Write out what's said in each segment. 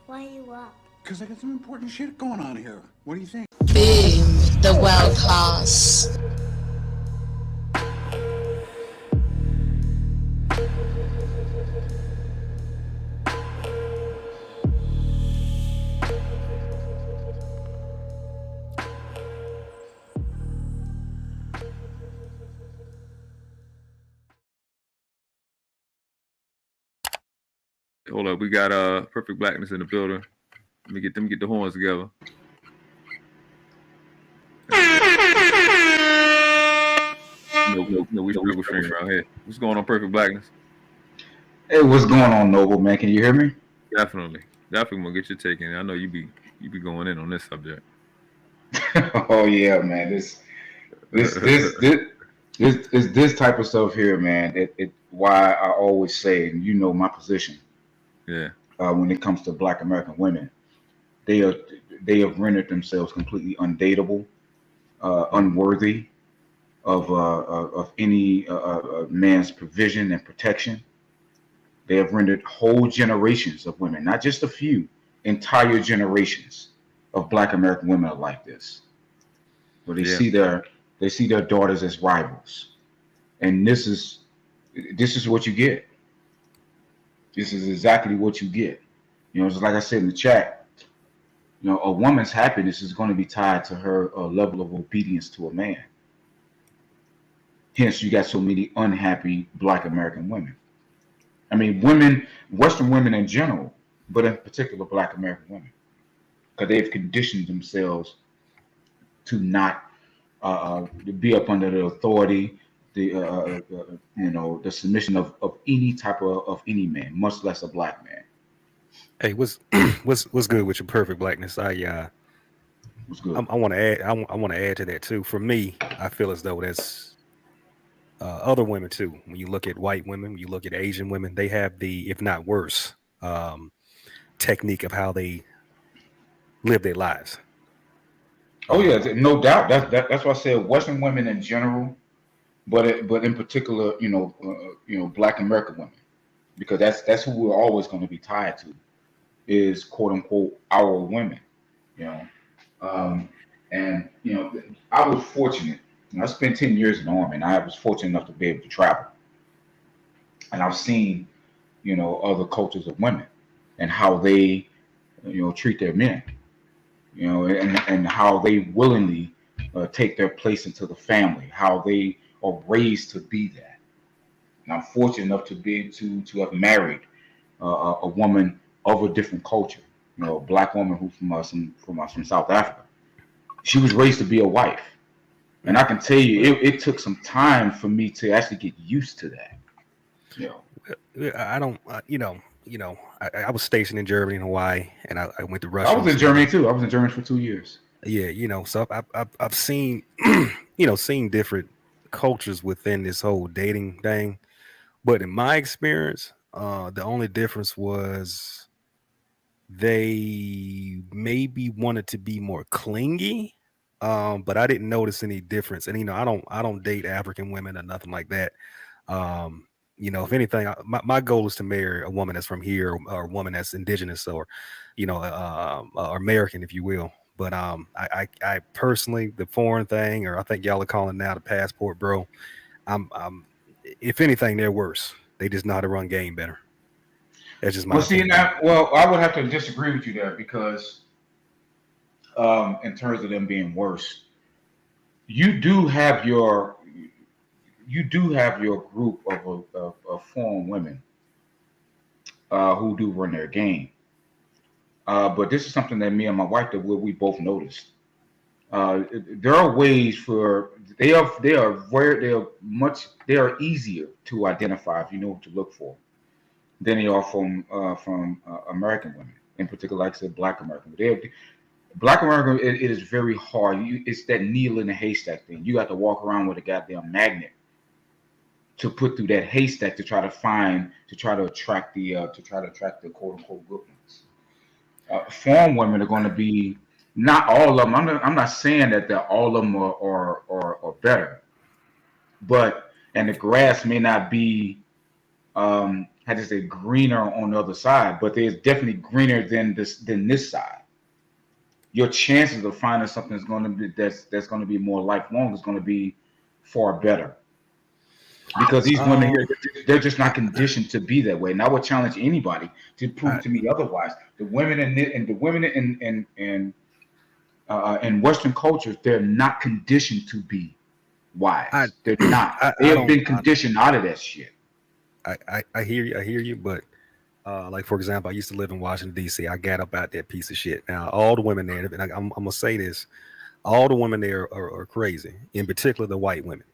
Why are you up? Because I got some important shit going on here. What do you think? The world-class. Hold up, we got Perfect Blackness in the building. Let me get the horns together. No, we struggle stream around here. What's going on, Perfect Blackness? Hey, what's going on, Noble man? Can you hear me? Definitely gonna get your take in. I know you be going in on this subject. Oh yeah, man. This type of stuff here, man. It why I always say, and you know my position. Yeah. When it comes to Black American women, they have rendered themselves completely undateable, unworthy of any man's provision and protection. They have rendered whole generations of women, not just a few, entire generations of Black American women are like this. Where they see their daughters as rivals. And this is what you get. This is exactly what you get. You know, just like I said in the chat, you know, a woman's happiness is going to be tied to her level of obedience to a man. Hence, you got so many unhappy Black American women. I mean, women, Western women in general, but in particular Black American women, because they've conditioned themselves to not be up under the authority, the submission of any type of any man, much less a Black man. Hey, what's good with your Perfect Blackness? What's good? I want to add. I want to add to that too. For me, I feel as though that's other women too. When you look at white women, when you look at Asian women, they have the, if not worse, technique of how they live their lives. Oh yeah, no doubt. That's why I said Western women in general, but in particular, Black American women, because that's who we're always going to be tied to, is quote unquote our women, and I was fortunate. I spent 10 years in the Army, and I was fortunate enough to be able to travel, and I've seen other cultures of women and how they treat their men. And how they willingly take their place into the family, how they are raised to be that. And I'm fortunate enough to be to have married a woman of a different culture, a Black woman who's from South Africa. She was raised to be a wife, and I can tell you, it took some time for me to actually get used to that. I don't, I was stationed in Germany and Hawaii, and I went to Russia. I was in Germany too. I was in Germany for 2 years. Yeah, so I've seen, seen different cultures within this whole dating thing. But in my experience, the only difference was they maybe wanted to be more clingy, but I didn't notice any difference. And I don't date African women or nothing like that. If anything, my goal is to marry a woman that's from here, or a woman that's indigenous, or American, if you will. But I personally, the foreign thing, or I think y'all are calling now the passport, bro. I'm if anything, they're worse. They just know how to run game better. That's just my opinion. I would have to disagree with you there, because in terms of them being worse, you do have your group of foreign women who do run their game. But this is something that me and my wife we both noticed. There are ways they are easier to identify if you know what to look for than they are from American women, in particular, like I said, Black American. Black American, it is very hard. It's that needle in the haystack thing. You got to walk around with a goddamn magnet to put through that haystack to try to attract the quote unquote good ones. Foreign women are going to be, not all of them. I'm not saying that all of them are better, but and the grass may not be how to say, greener on the other side, but there's definitely greener than this side. Your chances of finding something that's going to be that's going to be more lifelong is going to be far better. Because these women here, they're just not conditioned to be that way. And I would challenge anybody to prove to me otherwise. The women in Western cultures, they're not conditioned to be wives. They're not. They have been conditioned out of that shit. I hear you, but like for example, I used to live in Washington D.C. I got up out that piece of shit. Now all the women there, and I'm gonna say this, all the women there are crazy. In particular, the white women.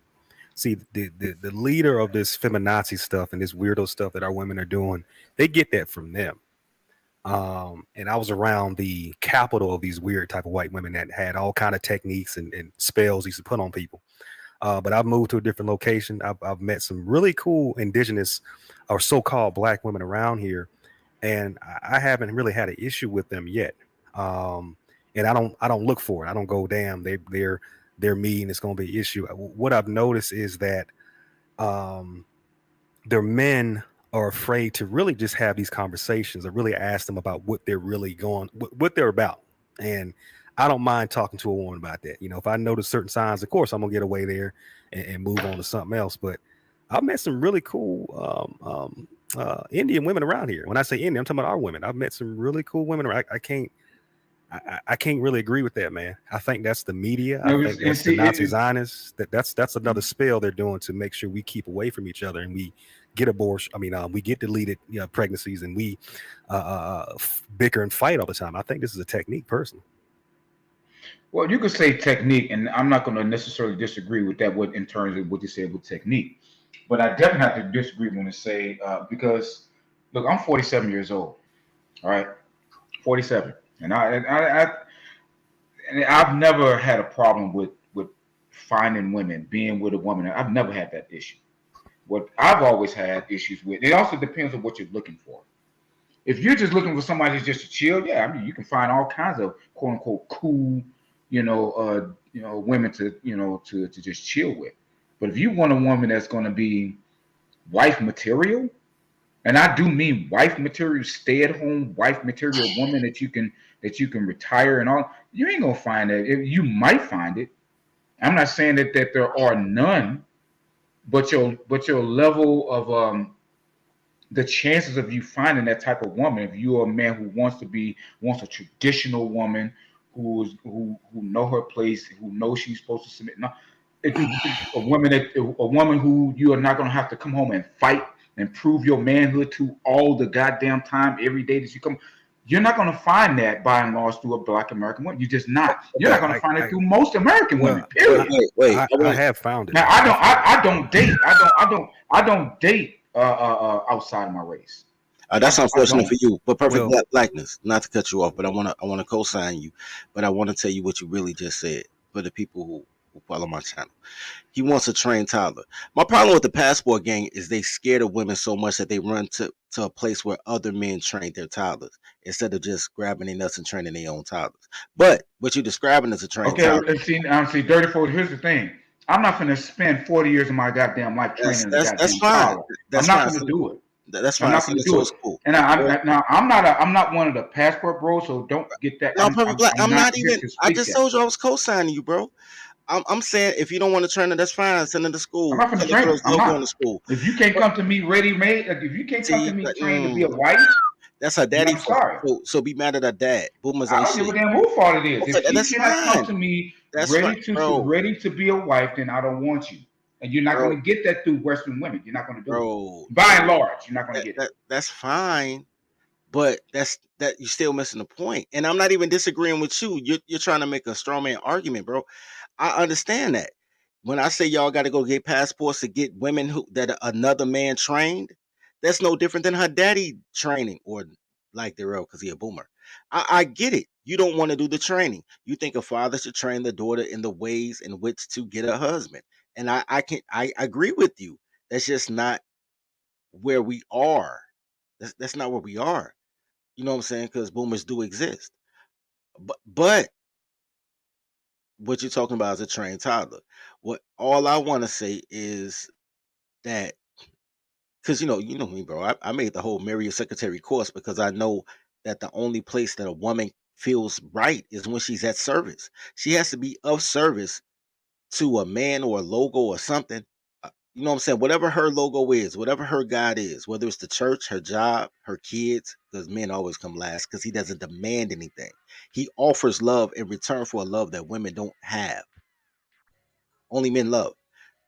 See, the leader of this feminazi stuff and this weirdo stuff that our women are doing, they get that from them. And I was around the capital of these weird type of white women that had all kind of techniques and spells they used to put on people. But I've moved to a different location. I've met some really cool indigenous or so-called black women around here, and I haven't really had an issue with them yet. And I don't look for it. I don't go, damn, they're me and it's going to be an issue. What I've noticed is that their men are afraid to really just have these conversations or really ask them about what they're really what they're about. And I don't mind talking to a woman about that. You know, if I notice certain signs, of course, I'm going to get away there and move on to something else. But I've met some really cool Indian women around here. When I say Indian, I'm talking about our women. I've met some really cool women. I can't really agree with that, man. I think that's the media. I think that's the Nazi Zionists. That's another spell they're doing to make sure we keep away from each other and we get abortion. I mean, we get deleted pregnancies and we bicker and fight all the time. I think this is a technique, personally. Well, you could say technique, and I'm not going to necessarily disagree with that. In terms of what you said with technique, but I definitely have to disagree when I say because look, I'm 47 years old. All right, 47. And I've never had a problem with finding women, being with a woman. I've never had that issue. What I've always had issues with, it also depends on what you're looking for. If you're just looking for somebody just to chill, yeah, I mean, you can find all kinds of quote unquote cool, women to just chill with. But if you want a woman that's going to be wife material, and I do mean wife material, stay-at-home wife material woman that you can retire and all. You ain't gonna find that. You might find it. I'm not saying that there are none, but your level of the chances of you finding that type of woman, if you're a man who wants a traditional woman who know her place, who knows she's supposed to submit. No, a woman who you are not gonna have to come home and fight and prove your manhood to all the goddamn time every day that you come. You're not going to find that by and large through a black American woman. You're just not. You're not going to find it through most American women. Period. Wait. I have found it. Now I don't date. I don't date outside of my race. That's unfortunate for you. But Perfect Blackness, not to cut you off, but I want to co-sign you. But I want to tell you what you really just said for the people who follow my channel. He wants a trained toddler. My problem with the passport gang is they scared of women so much that they run to a place where other men train their toddlers instead of just grabbing their nuts and training their own toddlers. But what you're describing as a trained toddler. Okay, see, Dirty Fold, here's the thing. I'm not going to spend 40 years of my goddamn life training that's fine. I'm not going to do it. That's fine. I'm not going to do it. Cool. And I'm not one of the passport bros, so don't get that. No, Perfect Black. I'm not even. I just told you I was co-signing you, bro. I'm saying if you don't want to train her, that's fine. Send her to school. I'm not going to train her. I'm not going to school. If you can't come to me ready-made, if you can't come to me trained to be a wife, that's her daddy. I'm sorry. So be mad at her dad. Boomers I ain't don't shit. give a damn who fault it is. Okay, if she cannot come to me ready to be a wife, then I don't want you. And you're not going to get that through Western women. You're not going to do it. By and large, you're not going to get it. That's fine. But you're still missing the point. And I'm not even disagreeing with you. You're trying to make a straw man argument, bro. I understand that. When I say y'all got to go get passports to get women that another man trained, that's no different than her daddy training, or like the real, because he a boomer. I get it. You don't want to do the training. You think a father should train the daughter in the ways in which to get a husband. And I agree with you. That's just not where we are. That's not where we are. You know what I'm saying? Because boomers do exist. But what you're talking about is a trained toddler. All I want to say is that Because you know me, bro. I made the whole Marry Your Secretary course because I know that the only place that a woman feels right is when she's at service. She has to be of service to a man or a logo or something. You know what I'm saying? Whatever her logo is, whatever her God is, whether it's the church, her job, her kids, because men always come last because he doesn't demand anything. He offers love in return for a love that women don't have. Only men love.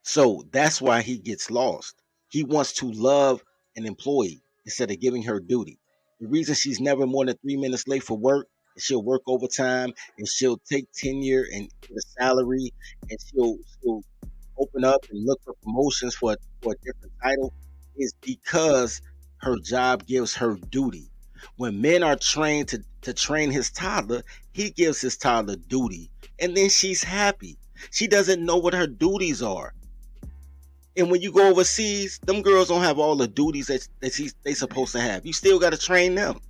So that's why he gets lost. He wants to love an employee instead of giving her duty. The reason she's never more than 3 minutes late for work, and she'll work overtime, and she'll take tenure and get a salary, and she'll open up and look for promotions for a different title, is because her job gives her duty. When men are trained to train his toddler, he gives his toddler duty, and then she's happy. She doesn't know what her duties are. And when you go overseas, them girls don't have all the duties that they supposed to have. You still got to train them.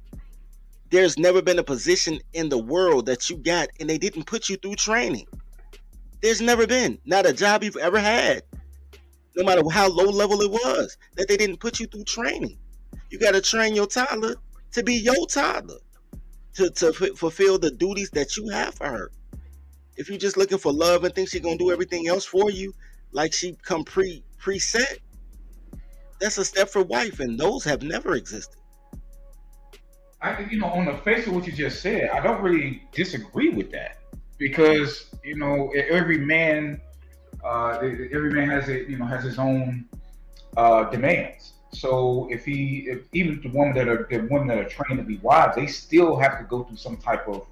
There's never been a position in the world that you got and they didn't put you through training. There's never been, not a job you've ever had, no matter how low level it was, that they didn't put you through training. You got to train your toddler to be your toddler, to fulfill the duties that you have for her. If you're just looking for love and think she's gonna do everything else for you, like she come preset, that's a Stepford wife, and those have never existed. On the face of what you just said, I don't really disagree with that because every man has his own demands. So if even the women that are trained to be wives, they still have to go through some type of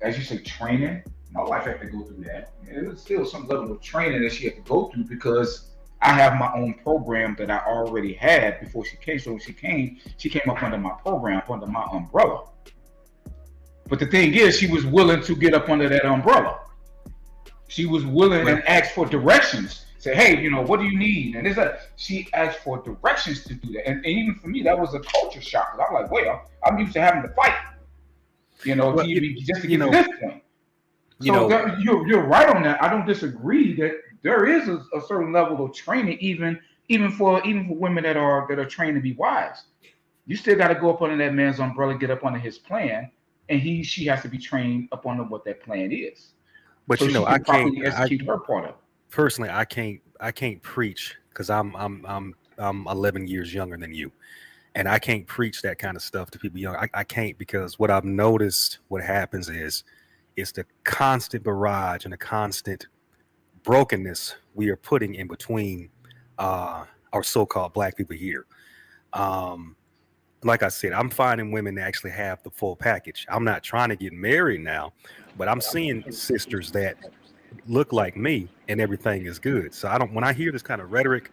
as you say, training. My wife had to go through that. There's still some level of training that she had to go through because I have my own program that I already had before she came. So when she came up under my program, under my umbrella. But the thing is, she was willing to get up under that umbrella. She was willing and asked for directions. Say, hey, what do you need? And she asked for directions to do that. And even for me, that was a culture shock. I'm like, wait, I'm used to having to fight. Just to get to this point. So you're right on that. I don't disagree that there is a certain level of training, even for women that are trained to be wives. You still got to go up under that man's umbrella, get up under his plan, and she has to be trained up under what that plan is. But so she can properly execute her part of it. Personally, I can't preach because I'm 11 years younger than you. And I can't preach that kind of stuff to people young. I can't, because what I've noticed, what happens is, it's the constant barrage and the constant brokenness we are putting in between our so-called black people here. Like I said, I'm finding women that actually have the full package. I'm not trying to get married now, but I'm seeing sisters that look like me and everything is good. So when I hear this kind of rhetoric,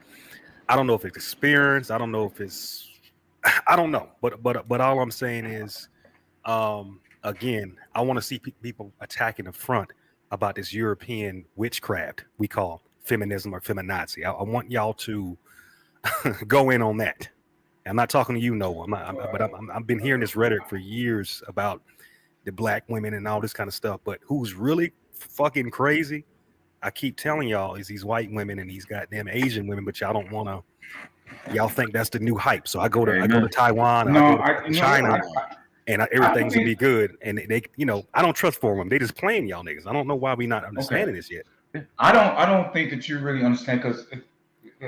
I don't know if it's experience. I don't know if it's, I don't know, but all I'm saying is, again, I want to see people attacking the front about this European witchcraft we call feminism or feminazi. I want y'all to go in on that. I'm not talking to you, Noah. I've been hearing this rhetoric for years about the black women and all this kind of stuff. But who's really fucking crazy, I keep telling y'all, is these white women and these goddamn Asian women. But y'all don't want to. Y'all think that's the new hype. So I go to Taiwan, I go to China, and everything's gonna be good. And they, I don't trust for them. They just playing y'all niggas. I don't know why we not understanding this yet. I don't think that you really understand, because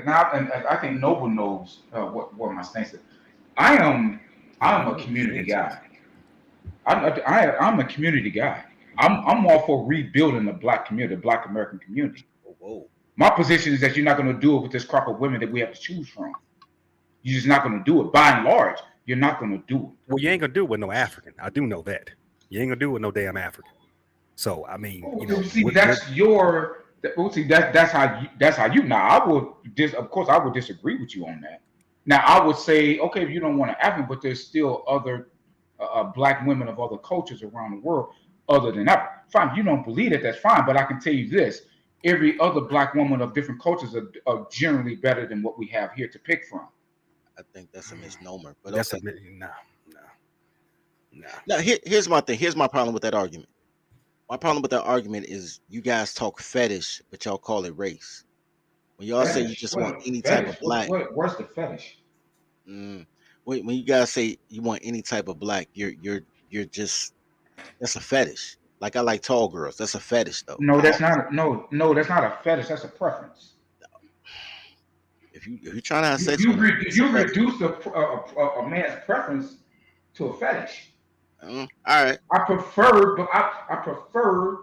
now, and I think Noble knows what my stance is. I'm a community guy. I'm a community guy. I'm all for rebuilding the black community, the black American community. Whoa. My position is that you're not going to do it with this crop of women that we have to choose from. You're just not going to do it. By and large, you're not going to do it. Well, you ain't going to do it with no African. I do know that. You ain't going to do it with no damn African. So, I mean, that's how you. Now, of course, I would disagree with you on that. Now, I would say, okay, if you don't want an African, but there's still other black women of other cultures around the world other than that. Fine, you don't believe it, that's fine. But I can tell you this. Every other black woman of different cultures are generally better than what we have here to pick from. I think that's a misnomer. But that's okay. No. Now, here's my thing. Here's my problem with that argument. My problem with that argument is you guys talk fetish, but y'all call it race. When y'all say you Fetish? just want What any type of fetish? black, What's the fetish? mm, when you guys say you want any type of black, you're just that's a fetish. Like I like tall girls. That's a fetish though. No, that's not. No, that's not a fetish. That's a preference. If you're trying to have You sex you, with me, re, it's a you fetish. reduce a man's preference to a fetish. All right, I prefer, but I prefer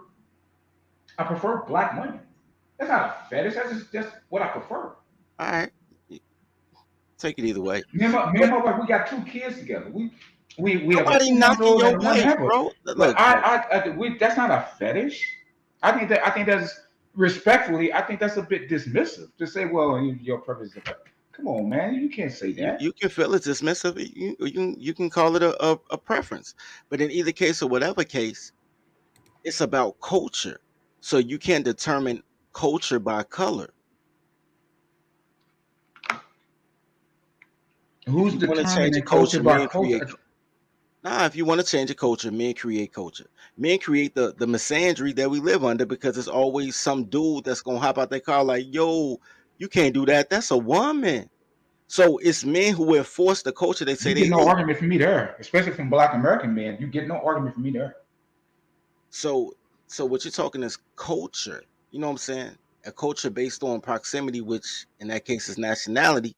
black women. That's not a fetish. That's what I prefer. all right. Take it either way. Me But and my wife, we got 2 kids together. We have a nobody 2 month knocking old your and a 1 wife, half old. bro. But Look, bro. that's not a fetish. I think that's respectfully. I think that's a bit dismissive to say, well, your preference is a fetish. Come on, man, you can't say that. You can feel it's dismissive. You can call it a preference. But in either case or whatever case, it's about culture. So you can't determine culture by color. If Who's you want to change a determining culture culture, by men create. culture? Nah, if you want to change a culture, men create culture. Men create the misandry that we live under because it's always some dude that's gonna hop out their car like, yo, you can't do that. That's a woman. So it's men who enforce the culture they say You they get no hate. argument from me there, especially from Black American men. You get no argument from me there. So what you're talking is culture. You know what I'm saying? A culture based on proximity, which in that case is nationality,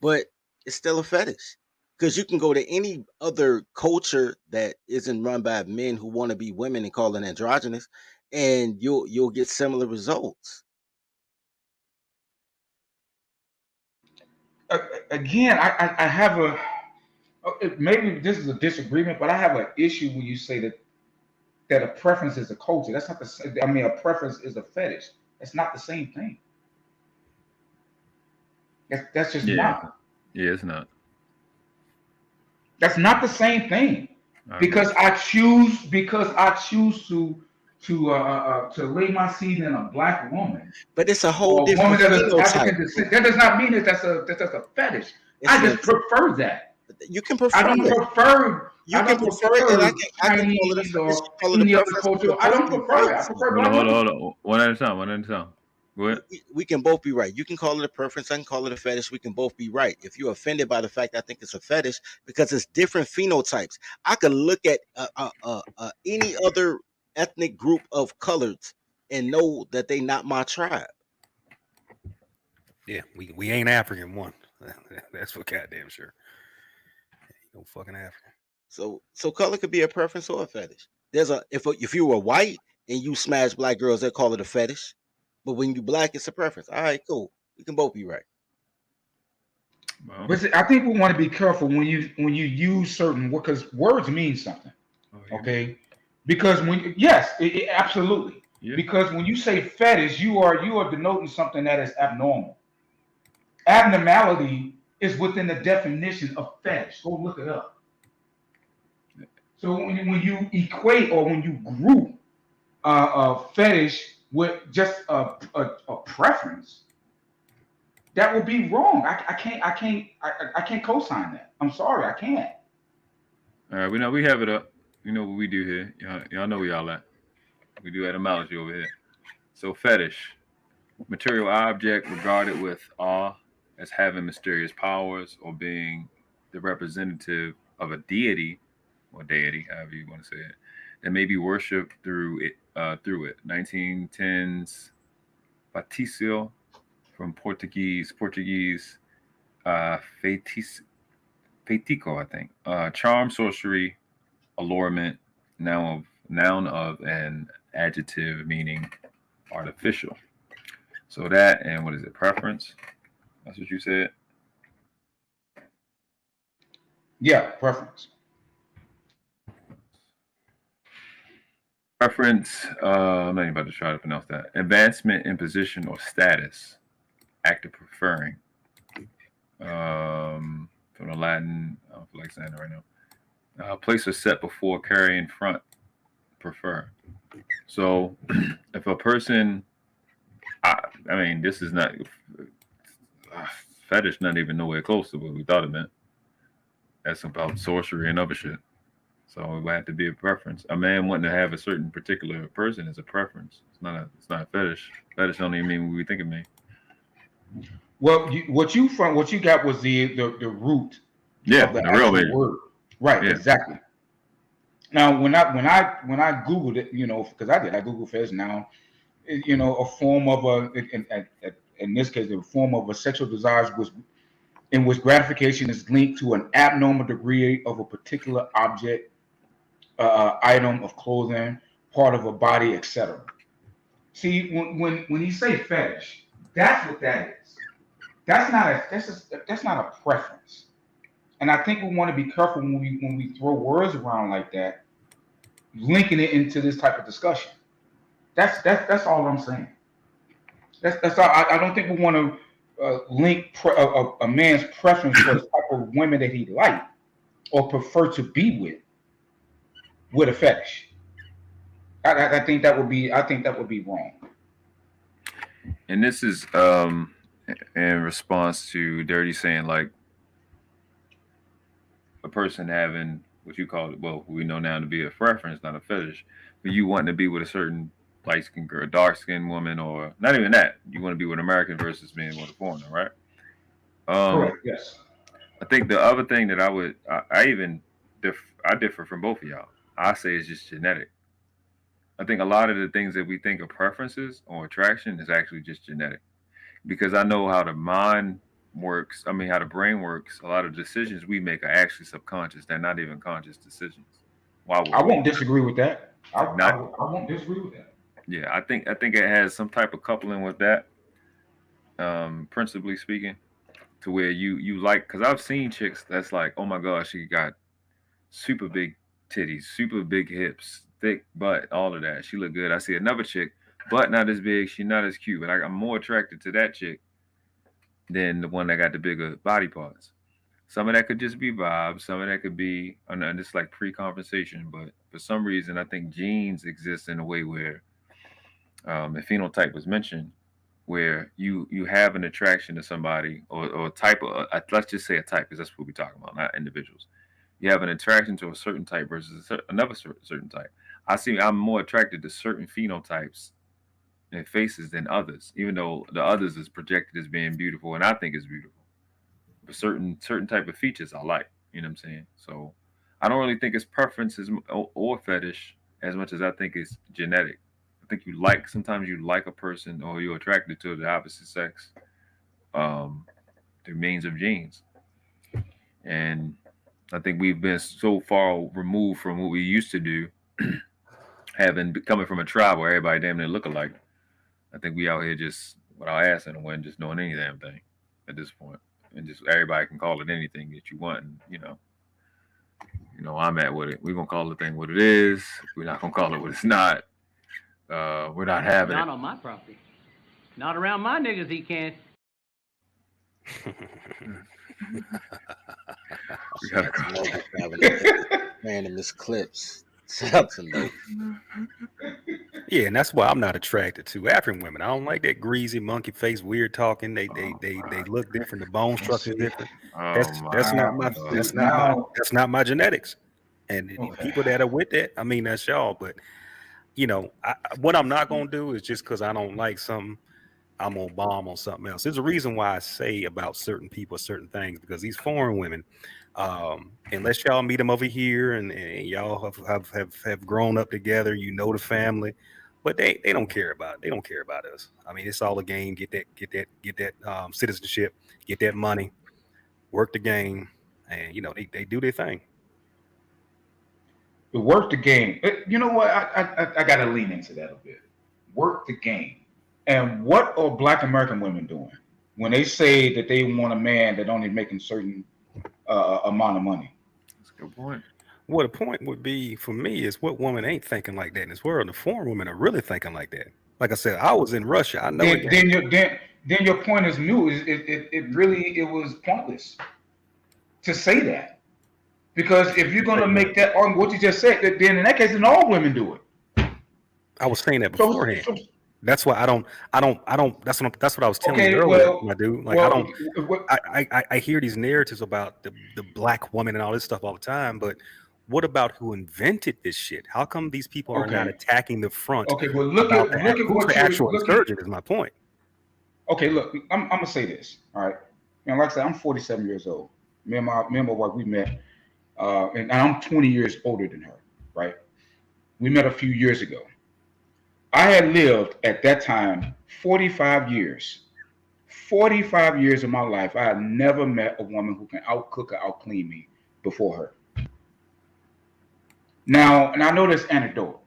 but it's still a fetish. Because you can go to any other culture that isn't run by men who want to be women and call it androgynous, and you'll get similar results. Again, I have a maybe this is a disagreement, but I have an issue when you say that a preference is a culture. That's not the same. I mean, a preference is a fetish. That's not the same thing. That's just Yeah, not. yeah, it's not. That's not the same thing. I agree. Because I choose to lay my seed in a black woman But it's a whole or a woman different that is phenotype. African descent. That does not mean that that's a fetish. It's I an just prefer that. you can I prefer don't it. prefer. You I can don't prefer it, and prefer I can call it a Chinese fetish. or You call it a any other preference. We culture. can I both don't be prefer right. it. I Son. prefer Hold on, black hold on, women. hold on. One at a time. One at a time. Go ahead. We can both be right. You can call it a preference. I can call it a fetish. We can both be right. If you're offended by the fact I think it's a fetish because it's different phenotypes, I could look at any other ethnic group of colors and know that they not my tribe. Yeah, we ain't African one. That's for goddamn sure. Ain't no fucking African. So color could be a preference or a fetish. There's a if you were white and you smash black girls, they call it a fetish. But when you black, it's a preference. All right, cool. We can both be right. Well, But see, I think we want to be careful when you use certain because words mean something. oh, yeah. Okay, because yes, absolutely. Yeah. Because when you say fetish, you are denoting something that is abnormal. Abnormality is within the definition of fetish. Go look it up. So when you equate or when you group a fetish with just a preference, that would be wrong. I can't co-sign that. I'm sorry, I can't. All right, we have it up. You know what we do here. Y'all know where y'all at. We do etymology over here. So fetish, material object regarded with awe as having mysterious powers or being the representative of a deity or deity, however you want to say it, that may be worshipped through it. Through it. 1910s Patricio from Portuguese feitiço, I think. Charm, sorcery, allurement, noun of an adjective meaning artificial. So that and what is it? Preference. That's what you said. Yeah, preference. Preference. I'm not even about to try to pronounce that. Advancement in position or status. Act of preferring. From the Latin. I don't feel like saying it right now. Place or set before, carry in front. Prefer. So if a person, I mean, this is not fetish, not even nowhere close to what we thought it meant. That's about sorcery and other shit. So it would have to be a preference. A man wanting to have a certain particular person is a preference. It's not a fetish. Fetish don't even mean what we think it means. Well, what you got was the root Yeah, of the the real actual meaning. word. Right, Yeah. exactly. Now, when I Googled it, because I Googled fetish. Now, a form of in this case, a form of a sexual desire in which gratification is linked to an abnormal degree of a particular object, item of clothing, part of a body, etc. See, when you say fetish, that's what that is. That's not a preference. And I think we want to be careful when we throw words around like that, linking it into this type of discussion. That's all I'm saying. That's all. I don't think we want to link a man's preference for the type of women that he like or prefer to be with a fetish. I think that would be wrong. And this is in response to Dirty saying like a person having what you call it, well, we know now to be a preference, not a fetish, but you wanting to be with a certain light skinned girl, dark skinned woman, or not even that. You want to be with an American versus being with a foreigner, right? Correct. Yes. I think the other thing that I differ from both of y'all. I say it's just genetic. I think a lot of the things that we think are preferences or attraction is actually just genetic. Because I know how the mind works. I mean, how the brain works. A lot of decisions we make are actually subconscious. They're not even conscious decisions. Why would I won't disagree with that. I not? won't disagree with that. Yeah, I think it has some type of coupling with that. Principally speaking, to where you like, because I've seen chicks that's like, oh my gosh, she got super big titties, super big hips, thick butt, all of that. She look good. I see another chick, butt not as big, she not as cute, but I'm more attracted to that chick than the one that got the bigger body parts. Some of that could just be vibes. Some of that could be, and it's like pre-conversation. But for some reason, I think genes exist in a way where a phenotype was mentioned, where you have an attraction to somebody or a type of, let's just say a type, because that's what we're talking about, not individuals. You have an attraction to a certain type versus another certain type. I'm more attracted to certain phenotypes and faces than others, even though the others is projected as being beautiful, and I think it's beautiful. But certain type of features I like. You know what I'm saying? So I don't really think it's preferences or fetish as much as I think it's genetic. I think sometimes you like a person or you're attracted to the opposite sex through means of genes. And I think we've been so far removed from what we used to do, coming from a tribe where everybody damn near look alike. I think we out here just with our ass in the wind, just doing any damn thing at this point. And just everybody can call it anything that you want. And, I'm at with it. We're going to call the thing what it is. We're not going to call it what it's not. We're not having Not it. on my property. Not around my niggas, he can't. We gotta go. Randomest clips. Shout out to me. Yeah, and that's why I'm not attracted to African women. I don't like that greasy, monkey face, weird talking. They look different. The bone structure is different. That's not my genetics. And people that are with that, I mean, that's y'all. But what I'm not gonna do is just because I don't like something, I'm gonna bomb on something else. There's a reason why I say about certain people certain things, because these foreign women, unless y'all meet them over here and y'all have grown up together, the family, but they don't care about it. They don't care about us. I mean, it's all a game. Get that citizenship, get that money, work the game, and they do their thing. To work the game. You know what? I got to lean into that a bit. Work the game. And what are Black American women doing when they say that they want a man that only making certain amount of money? That's a good point. Well, the point would be for me is what woman ain't thinking like that in this world. The foreign women are really thinking like that. Like I said, I was in Russia. I know. Then your point is new. It was pointless to say that, because if you're gonna make that argument, what you just said, then in that case, then all women do it. I was saying that beforehand. That's why I don't. That's what I was telling you earlier, my dude. Like I hear these narratives about the Black woman and all this stuff all the time, but what about who invented this shit? How come these people are not attacking the front? Okay, well look at the actual insurgent is my point. Okay, look, I'm gonna say this. All right, and like I said, I'm 47 years old. Me and my wife, we met, and I'm 20 years older than her. Right, we met a few years ago. I had lived at that time 45 years. 45 years of my life, I had never met a woman who can outcook or outclean me before her. Now, and I know this anecdotal,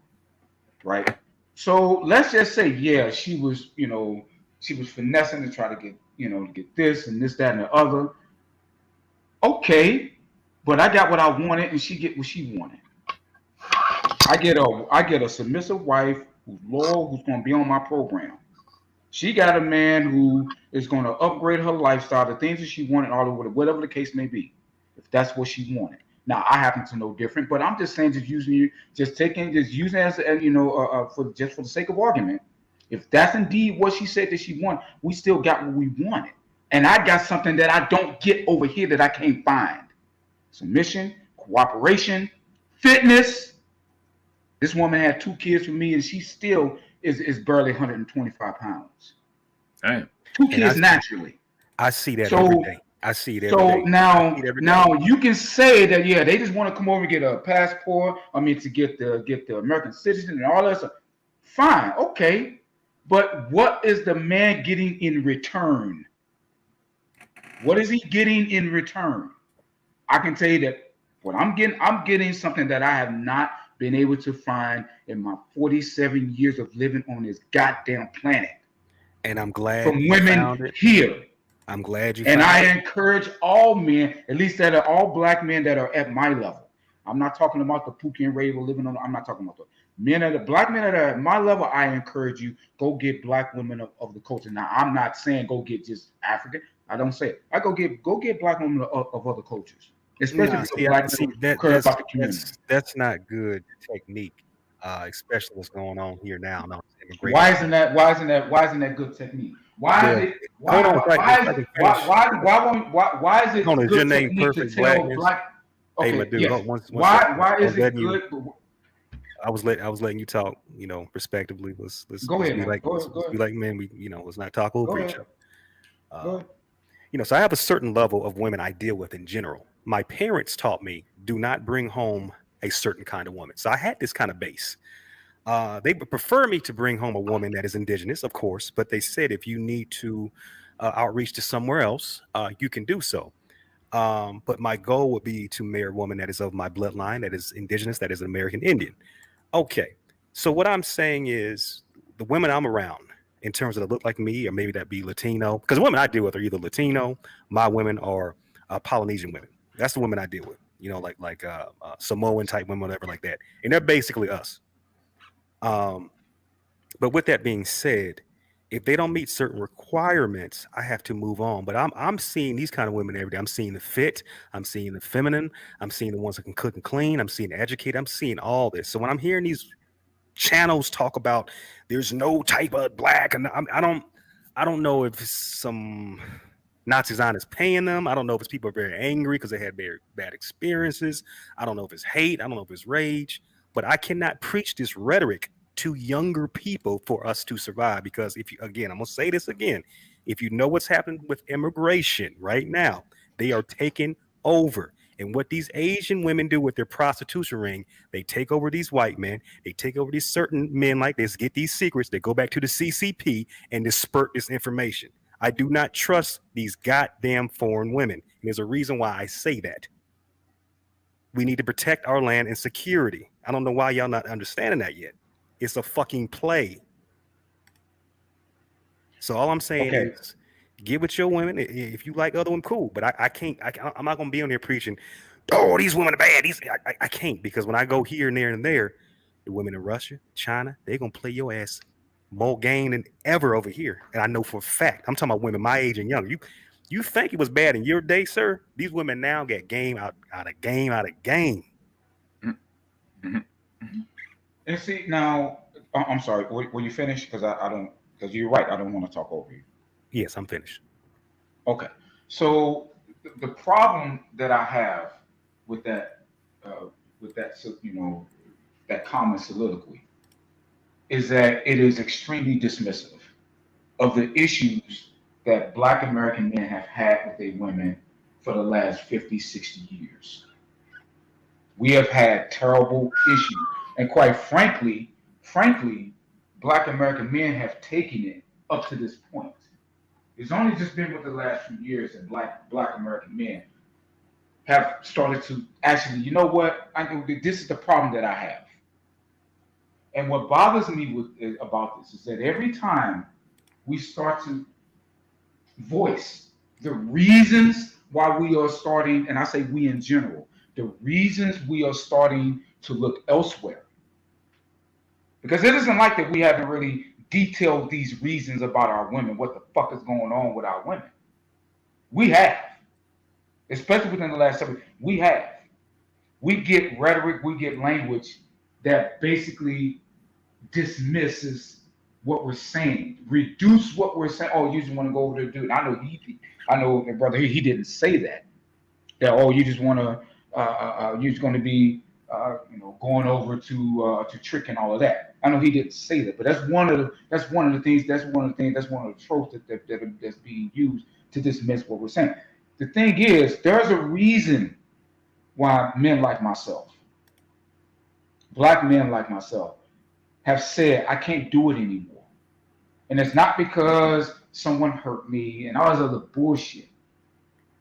right? So let's just say, yeah, she was, she was finessing to try to get, to get this and this, that, and the other. Okay, but I got what I wanted, and she get what she wanted. I get a submissive wife who's loyal, who's going to be on my program. She got a man who is going to upgrade her lifestyle, the things that she wanted, all over whatever the case may be, if that's what she wanted. Now I happen to know different, but I'm just saying, just using it as for the sake of argument. If that's indeed what she said that she wanted, we still got what we wanted, and I got something that I don't get over here that I can't find: submission, cooperation, fitness. This woman had 2 kids with me, and she still is barely 125 pounds. Damn. 2 kids naturally. I see that every day. I see it every day. So now you can say that, yeah, they just want to come over and get a passport. I mean, to get the American citizen and all that stuff. Fine, okay, but what is the man getting in return? What is he getting in return? I can tell you that what I'm getting something that I have not been able to find in my 47 years of living on this goddamn planet. And I'm glad from women here. I'm glad you and found I it. encourage all men, at least that are all black men that are at my level. I'm not talking about the Pookie and Ray living on. I'm not talking about the black men that are at my level. I encourage you, go get black women of the culture. Now, I'm not saying go get just African. I don't say it. I go get black women of other cultures. Especially that's not good technique, especially what's going on here now. Why isn't that good technique? Why is it good your name technique Perfect to tell Blackness? black? Okay, hey, my dude, yes. Why is it good? I was letting you talk, respectively. Let's go ahead, be man. like be like men. Let's not talk over each other. So I have a certain level of women I deal with in general. My parents taught me, do not bring home a certain kind of woman. So I had this kind of base. They would prefer me to bring home a woman that is indigenous, of course, but they said if you need to outreach to somewhere else, you can do so. But my goal would be to marry a woman that is of my bloodline, that is indigenous, that is an American Indian. Okay, so what I'm saying is the women I'm around, in terms of that look like me, or maybe that be Latino, because the women I deal with are either Latino, my women, or Polynesian women. That's the women I deal with, like Samoan type women, whatever like that. And they're basically us. But with that being said, if they don't meet certain requirements, I have to move on. But I'm seeing these kind of women every day. I'm seeing the fit, I'm seeing the feminine, I'm seeing the ones that can cook and clean, I'm seeing the educated, I'm seeing all this. So when I'm hearing these channels talk about there's no type of black, and I don't know if some Nazi Zionists paying them. I don't know if it's people are very angry because they had very bad experiences. I don't know if it's hate. I don't know if it's rage. But I cannot preach this rhetoric to younger people for us to survive. Because I'm going to say this again. If you know what's happening with immigration right now, they are taking over. And what these Asian women do with their prostitution ring, they take over these white men. They take over these certain men like this, get these secrets. They go back to the CCP and disperse this information. I do not trust these goddamn foreign women. And there's a reason why I say that. We need to protect our land and security. I don't know why y'all not understanding that yet. It's a fucking play. So all I'm saying is get with your women. If you like other women, cool. But I'm not going to be on here preaching, oh, these women are bad. I can't, because when I go here and there, the women in Russia, China, they're going to play your ass more game than ever over here. And I know for a fact, I'm talking about women my age and younger. You think it was bad in your day, sir? These women now get game out of game. Mm-hmm. And see, now, I'm sorry, were you finished? Because because you're right, I don't want to talk over you. Yes, I'm finished. Okay. So the problem that I have with that that common soliloquy is that it is extremely dismissive of the issues that Black American men have had with their women for the last 50, 60 years. We have had terrible issues. And quite frankly, Black American men have taken it up to this point. It's only just been with the last few years that Black American men have started to actually, you know what? This is the problem that I have. And what bothers me about this is that every time we start to voice the reasons why we are starting, and I say we in general, the reasons we are starting to look elsewhere. Because it isn't like that we haven't really detailed these reasons about our women, what the fuck is going on with our women. We have, especially within the last 7 years, we have. We get rhetoric, we get language that basically dismisses what we're saying, reduce what we're saying. Oh, you just want to go over there, dude. I know, brother, he didn't say that. That you just want to, you're just going to be, going over to trick and all of that. I know he didn't say that, but that's one of the things. That's one of the tropes that's being used to dismiss what we're saying. The thing is, there's a reason why men like myself, Black men like myself, have said I can't do it anymore. And it's not because someone hurt me and all this other bullshit.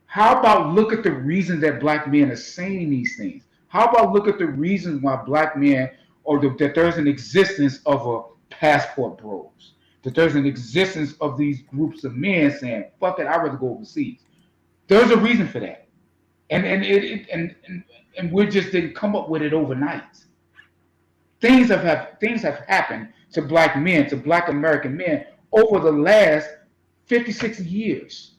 How about look at the reason that Black men are saying these things? How about look at the reasons why Black men, that there's an existence of a passport bros, that there's an existence of these groups of men saying, fuck it, I'd rather go overseas. There's a reason for that. And we just didn't come up with it overnight. Things have happened to Black men, to Black American men over the last 50, 60 years.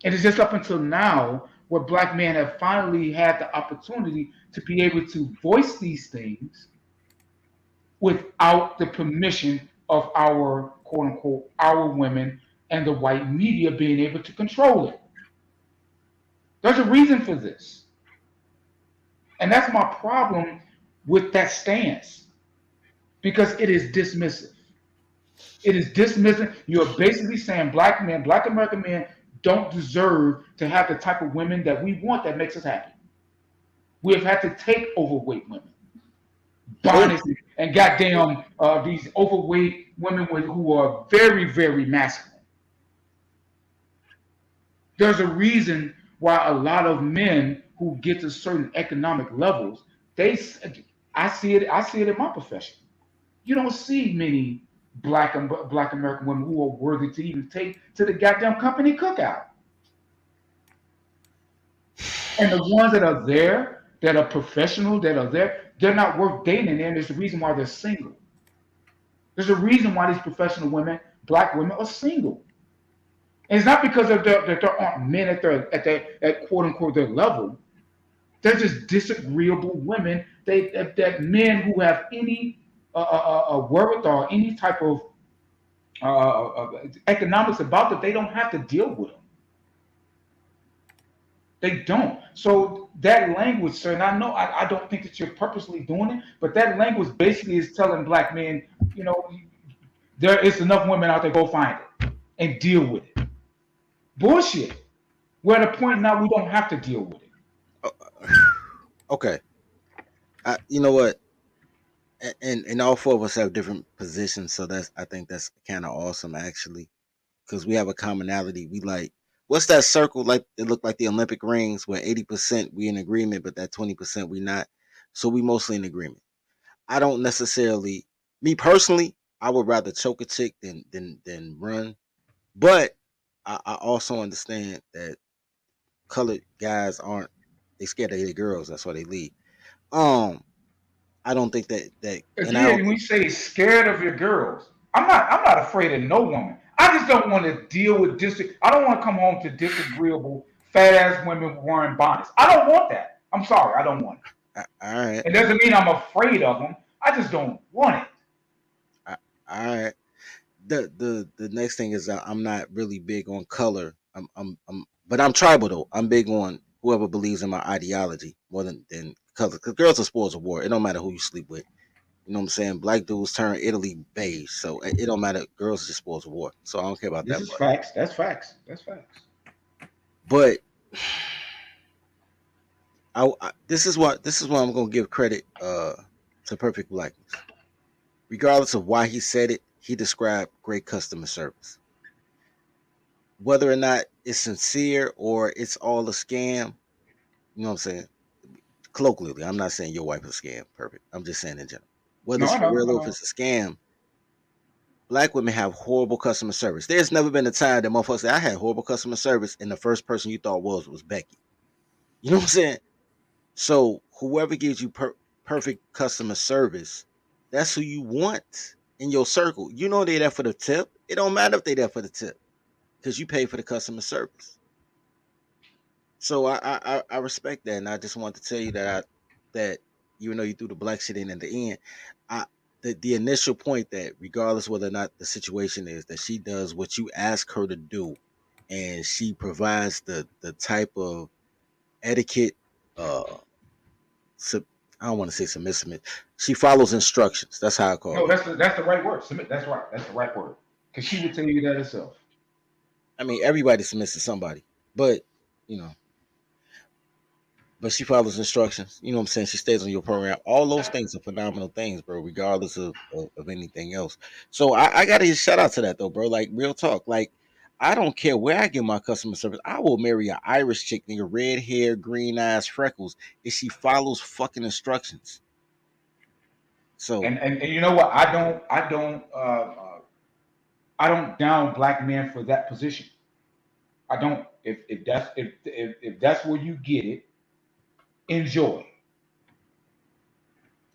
And it's just up until now where Black men have finally had the opportunity to be able to voice these things without the permission of our, quote unquote, our women and the white media being able to control it. There's a reason for this. And that's my problem with that stance, because it is dismissive. It is dismissive. You're basically saying Black men, Black American men, don't deserve to have the type of women that we want that makes us happy. We have had to take overweight women, bonnets, and goddamn these overweight women who are very, very masculine. There's a reason why a lot of men who get to certain economic levels, I see it in my profession. You don't see many Black American women who are worthy to even take to the goddamn company cookout. And the ones that are there, that are professional, that are there, they're not worth dating. And there's a reason why they're single. There's a reason why these professional women, Black women, are single. And it's not because that there aren't men at quote unquote their level. They're just disagreeable women. That men who have any wherewithal, any type of economics about them, they don't have to deal with them. They don't. So that language, sir, and I know I don't think that you're purposely doing it, but that language basically is telling Black men, there is enough women out there, go find it and deal with it. Bullshit. We're at a point now we don't have to deal with it. Okay. You know what? And all four of us have different positions, so I think that's kind of awesome, actually, because we have a commonality. We like, what's that circle like? It look like the Olympic rings, where 80% we in agreement, but that 20% we not. So we mostly in agreement. I don't necessarily, me personally, I would rather choke a chick than run, but I also understand that colored guys aren't, they scared of their girls. That's why they leave. I don't think that, and I don't. When you say scared of your girls, I'm not afraid of no woman. I just don't want to deal with I don't want to come home to disagreeable fat ass women wearing bonnets. I don't want that. I'm sorry, I don't want it. All right. It doesn't mean I'm afraid of them. I just don't want it. All right. The next thing is I'm not really big on color. But I'm tribal though. I'm big on whoever believes in my ideology more than color. Because girls are spoils of war. It don't matter who you sleep with. You know what I'm saying? Black dudes turn Italy beige, so it don't matter. Girls just spoils war, so I don't care about This that is part. facts. That's facts. That's facts. But this is why I'm gonna give credit to Perfect Blackness. Regardless of why he said it, he described great customer service. Whether or not it's sincere or it's all a scam, you know what I'm saying? Colloquially, I'm not saying your wife is a scam, Perfect. I'm just saying in general. Whether No, it's I for know. real I or if know. it's a scam, black women have horrible customer service. There's never been a time that motherfuckers say I had horrible customer service and the first person you thought was Becky. You know what I'm saying? So whoever gives you perfect customer service, that's who you want in your circle. You know they're there for the tip. It don't matter if they're there for the tip because you pay for the customer service. So I respect that, and I just want to tell you that even though you threw the black shit in at the end, I the initial point that regardless whether or not the situation is that she does what you ask her to do, and she provides the type of etiquette, uh, sub, I don't want to say submissive. She follows instructions. That's how I call No, it. that's the right word. Submit. That's right. That's the right word. Because she would tell you that herself. I mean, everybody submits to somebody, but you know, but she follows instructions. You know what I'm saying? She stays on your program. All those things are phenomenal things, bro, regardless of anything else. So I gotta give shout out to that though, bro. Like real talk. Like I don't care where I get my customer service. I will marry an Irish chick, nigga, red hair, green eyes, freckles, if she follows fucking instructions. So And you know what? I don't down black men for that position. I don't. If that's where you get it, enjoy.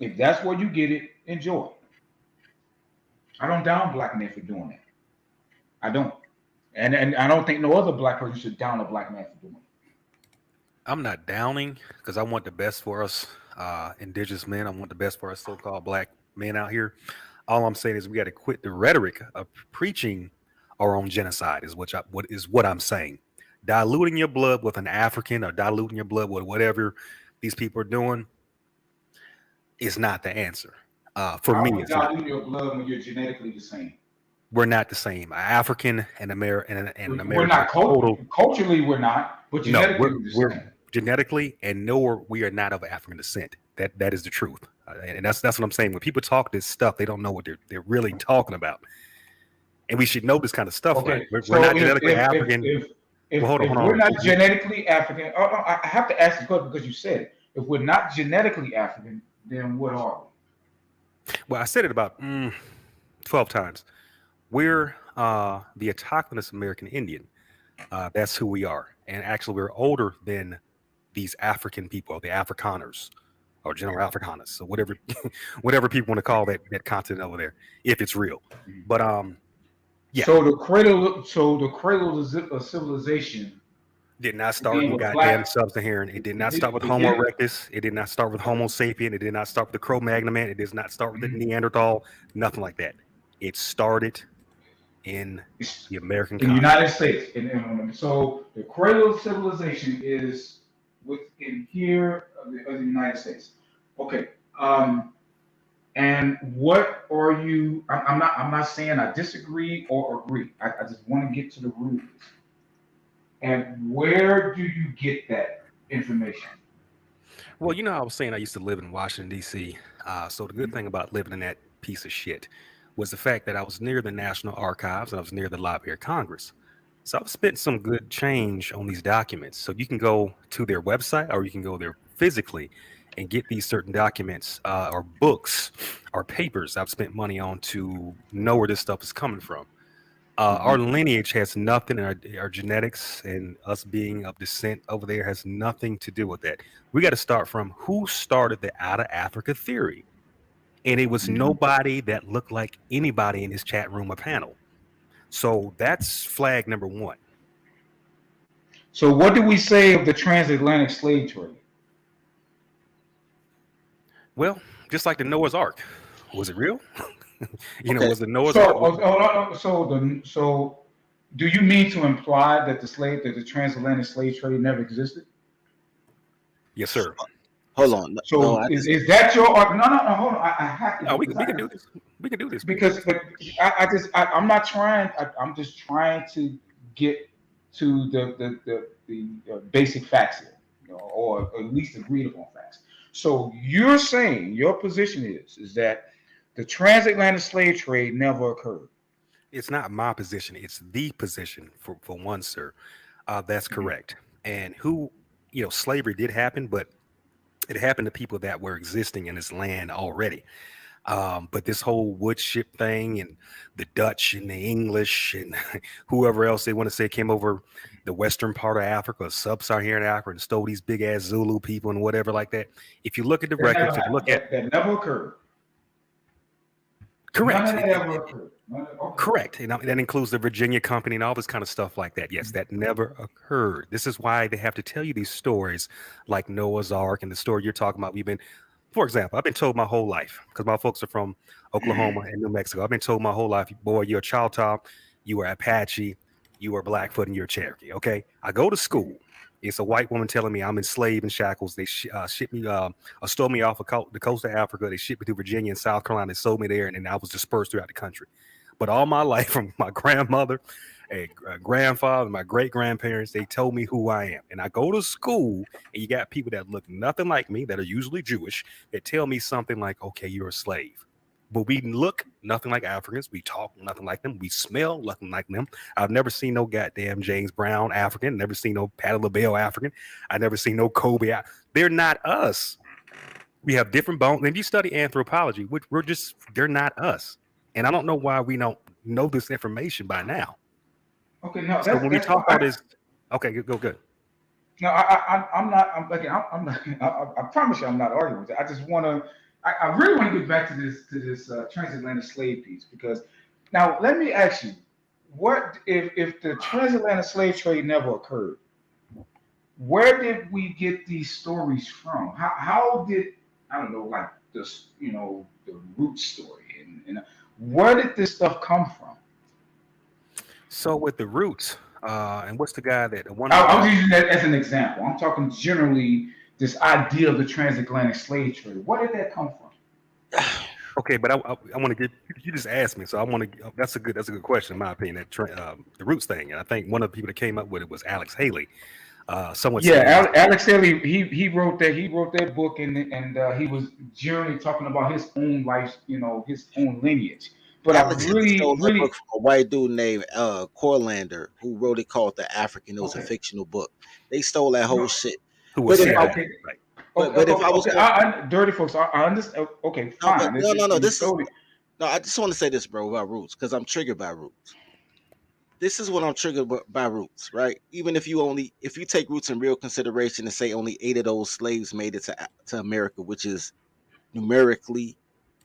If that's where you get it, enjoy. I don't down black men for doing that. I don't. And I don't think no other black person should down a black man for doing it. I'm not downing because I want the best for us indigenous men. I want the best for us so-called black men out here. All I'm saying is we got to quit the rhetoric of preaching our own genocide is what I'm saying. Diluting your blood with an African or diluting your blood with whatever these people are doing is not the answer. For How me, are we it's not. diluting your blood when you're genetically the same? We're not the same. African and an We're American not are total. culturally we're not, but No, genetically we're the we're same. genetically and nor we are not of African descent. That is the truth, and that's what I'm saying. When people talk this stuff, they don't know what they're really talking about, and we should know this kind of stuff, right? Okay, We're so not genetically African. Well, hold if we're on. not genetically African, oh, no, I have to ask this question because you said it. If we're not genetically African, then what are we? Well, I said it about 12 times. We're the autochthonous American Indian. That's who we are, and actually, we're older than these African people, the Afrikaners, or general Afrikaners, so whatever, whatever people want to call that continent over there, if it's real. But yeah, So the cradle of civilization did not start began in with goddamn black. sub-Saharan. It did not start with Homo Begin. erectus. It did not start with Homo sapien. It did not start with the Cro-Magnon man. It does not start with the Neanderthal. Nothing like that. It started in the American In the continent. United States. So the cradle of civilization is within here of the United States. Okay. And what are you? I'm not saying I disagree or agree. I just want to get to the root of this. And where do you get that information? Well, I was saying I used to live in Washington, D.C. So the good thing about living in that piece of shit was the fact that I was near the National Archives and I was near the Library of Congress. So I've spent some good change on these documents. So you can go to their website or you can go there physically and get these certain documents or books or papers I've spent money on to know where this stuff is coming from. Our lineage has nothing, and our genetics and us being of descent over there has nothing to do with that. We got to start from who started the out of Africa theory. And it was nobody that looked like anybody in this chat room or panel. So that's flag number one. So what do we say of the transatlantic slave trade? Well, just like the Noah's Ark. Was it real? okay, Was the Noah's Ark? So do you mean to imply that the transatlantic slave trade never existed? Yes, sir. Hold on. No, So is that your no, hold on. I have to No, we because can do this. We can do this. because but I'm not trying. I'm just trying to get to the basic facts here, or at least agreed upon facts. So you're saying your position is that the transatlantic slave trade never occurred. It's not my position. It's the position for one, sir. That's correct. And slavery did happen, but it happened to people that were existing in this land already. But this whole wood ship thing and the Dutch and the English and whoever else they want to say came over the western part of Africa, sub-Saharan Africa, and stole these big ass Zulu people and whatever like that. If you look at the records, if you look at that never occurred. correct, None of that ever occurred. correct, that includes the Virginia Company and all this kind of stuff like that. Yes, that never occurred. This is why they have to tell you these stories like Noah's Ark and the story you're talking about. For example, I've been told my whole life, because my folks are from Oklahoma and New Mexico. I've been told my whole life, boy, you're a Choctaw, you are Apache, you are Blackfoot, and you're Cherokee. Okay, I go to school. It's a white woman telling me I'm enslaved in shackles. They shipped me, stole me off of the coast of Africa. They shipped me to Virginia and South Carolina. They sold me there, and then I was dispersed throughout the country. But all my life, from my grandmother, a grandfather, my great grandparents, they told me who I am. And I go to school, and you got people that look nothing like me, that are usually Jewish, that tell me something like, "Okay, you're a slave." But we look nothing like Africans. We talk nothing like them. We smell nothing like them. I've never seen no goddamn James Brown African. Never seen no Patti LaBelle African. I never seen no Kobe. They're not us. We have different bones. And if you study anthropology, they're not us. And I don't know why we don't know this information by now. Okay, no. So when we talk about this, okay, go good. No, I'm not. I'm not. I promise you, I'm not arguing with it. I just want to. I really want to get back to this transatlantic slave piece, because now let me ask you, what if the transatlantic slave trade never occurred? Where did we get these stories from? How did, I don't know, like this, the root story, and where did this stuff come from? So with the roots, and what's the guy that one? I was using that as an example. I'm talking generally this idea of the transatlantic slave trade. Where did that come from? Okay, but I want to get, you just asked me, so I want to. That's a good question in my opinion. That the roots thing, and I think one of the people that came up with it was Alex Haley. Alex Haley. He wrote that book, and he was generally talking about his own life, his own lineage. But Alex I really stole that book from a white dude named Corlander, who wrote it called The African. It was a fictional book. They stole that whole shit. Who was But if I- right? But if I was dirty folks, I understand. Okay, fine. No. I just want to say this, bro, about roots, because I'm triggered by roots. This is what I'm triggered by roots, right? Even if you take roots in real consideration and say only 8 of those slaves made it to America, which is numerically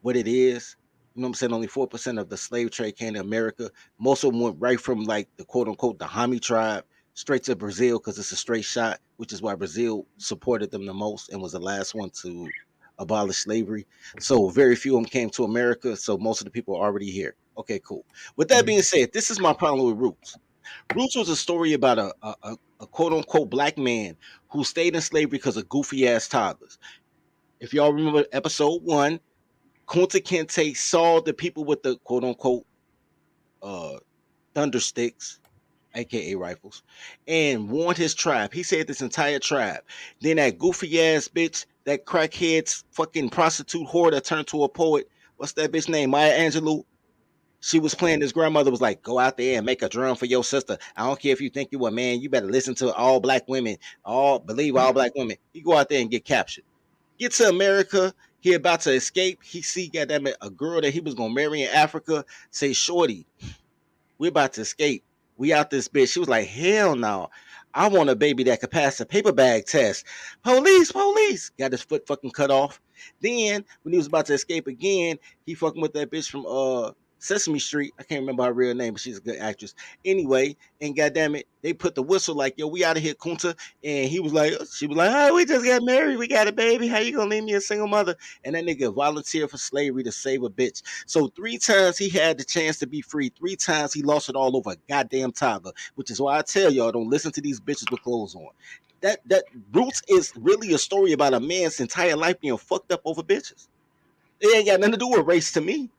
what it is. You know what I'm saying? Only 4% of the slave trade came to America. Most of them went right from like the quote unquote the Hami tribe straight to Brazil, because it's a straight shot, which is why Brazil supported them the most and was the last one to abolish slavery. So very few of them came to America. So most of the people are already here. Okay, cool. With that being said, this is my problem with Roots. Roots was a story about a quote unquote black man who stayed in slavery because of goofy ass toddlers. If y'all remember episode 1, Kunta Kinte saw the people with the quote unquote thunder sticks, aka rifles, and warned his tribe. He said this entire tribe. Then that goofy ass bitch, that crackhead's fucking prostitute whore that turned to a poet. What's that bitch name? Maya Angelou. She was playing. His grandmother was like, "Go out there and make a drum for your sister. I don't care if you think you a man. You better listen to all black women. Believe all black women." He go out there and get captured. Get to America. He about to escape. He see goddamn it, a girl that he was gonna marry in Africa. Say, "Shorty, we're about to escape. We out this bitch." She was like, "Hell no. I want a baby that could pass a paper bag test." Police. Got his foot fucking cut off. Then when he was about to escape again, he fucking with that bitch from Sesame Street. I can't remember her real name, but she's a good actress. Anyway, and goddamn it, they put the whistle like, "Yo, we out of here, Kunta." And she was like, "Oh, we just got married. We got a baby. How you gonna leave me a single mother?" And that nigga volunteered for slavery to save a bitch. So 3 times he had the chance to be free. 3 times he lost it all over a goddamn toddler, which is why I tell y'all, don't listen to these bitches with clothes on. that Roots is really a story about a man's entire life being fucked up over bitches. It ain't got nothing to do with race to me.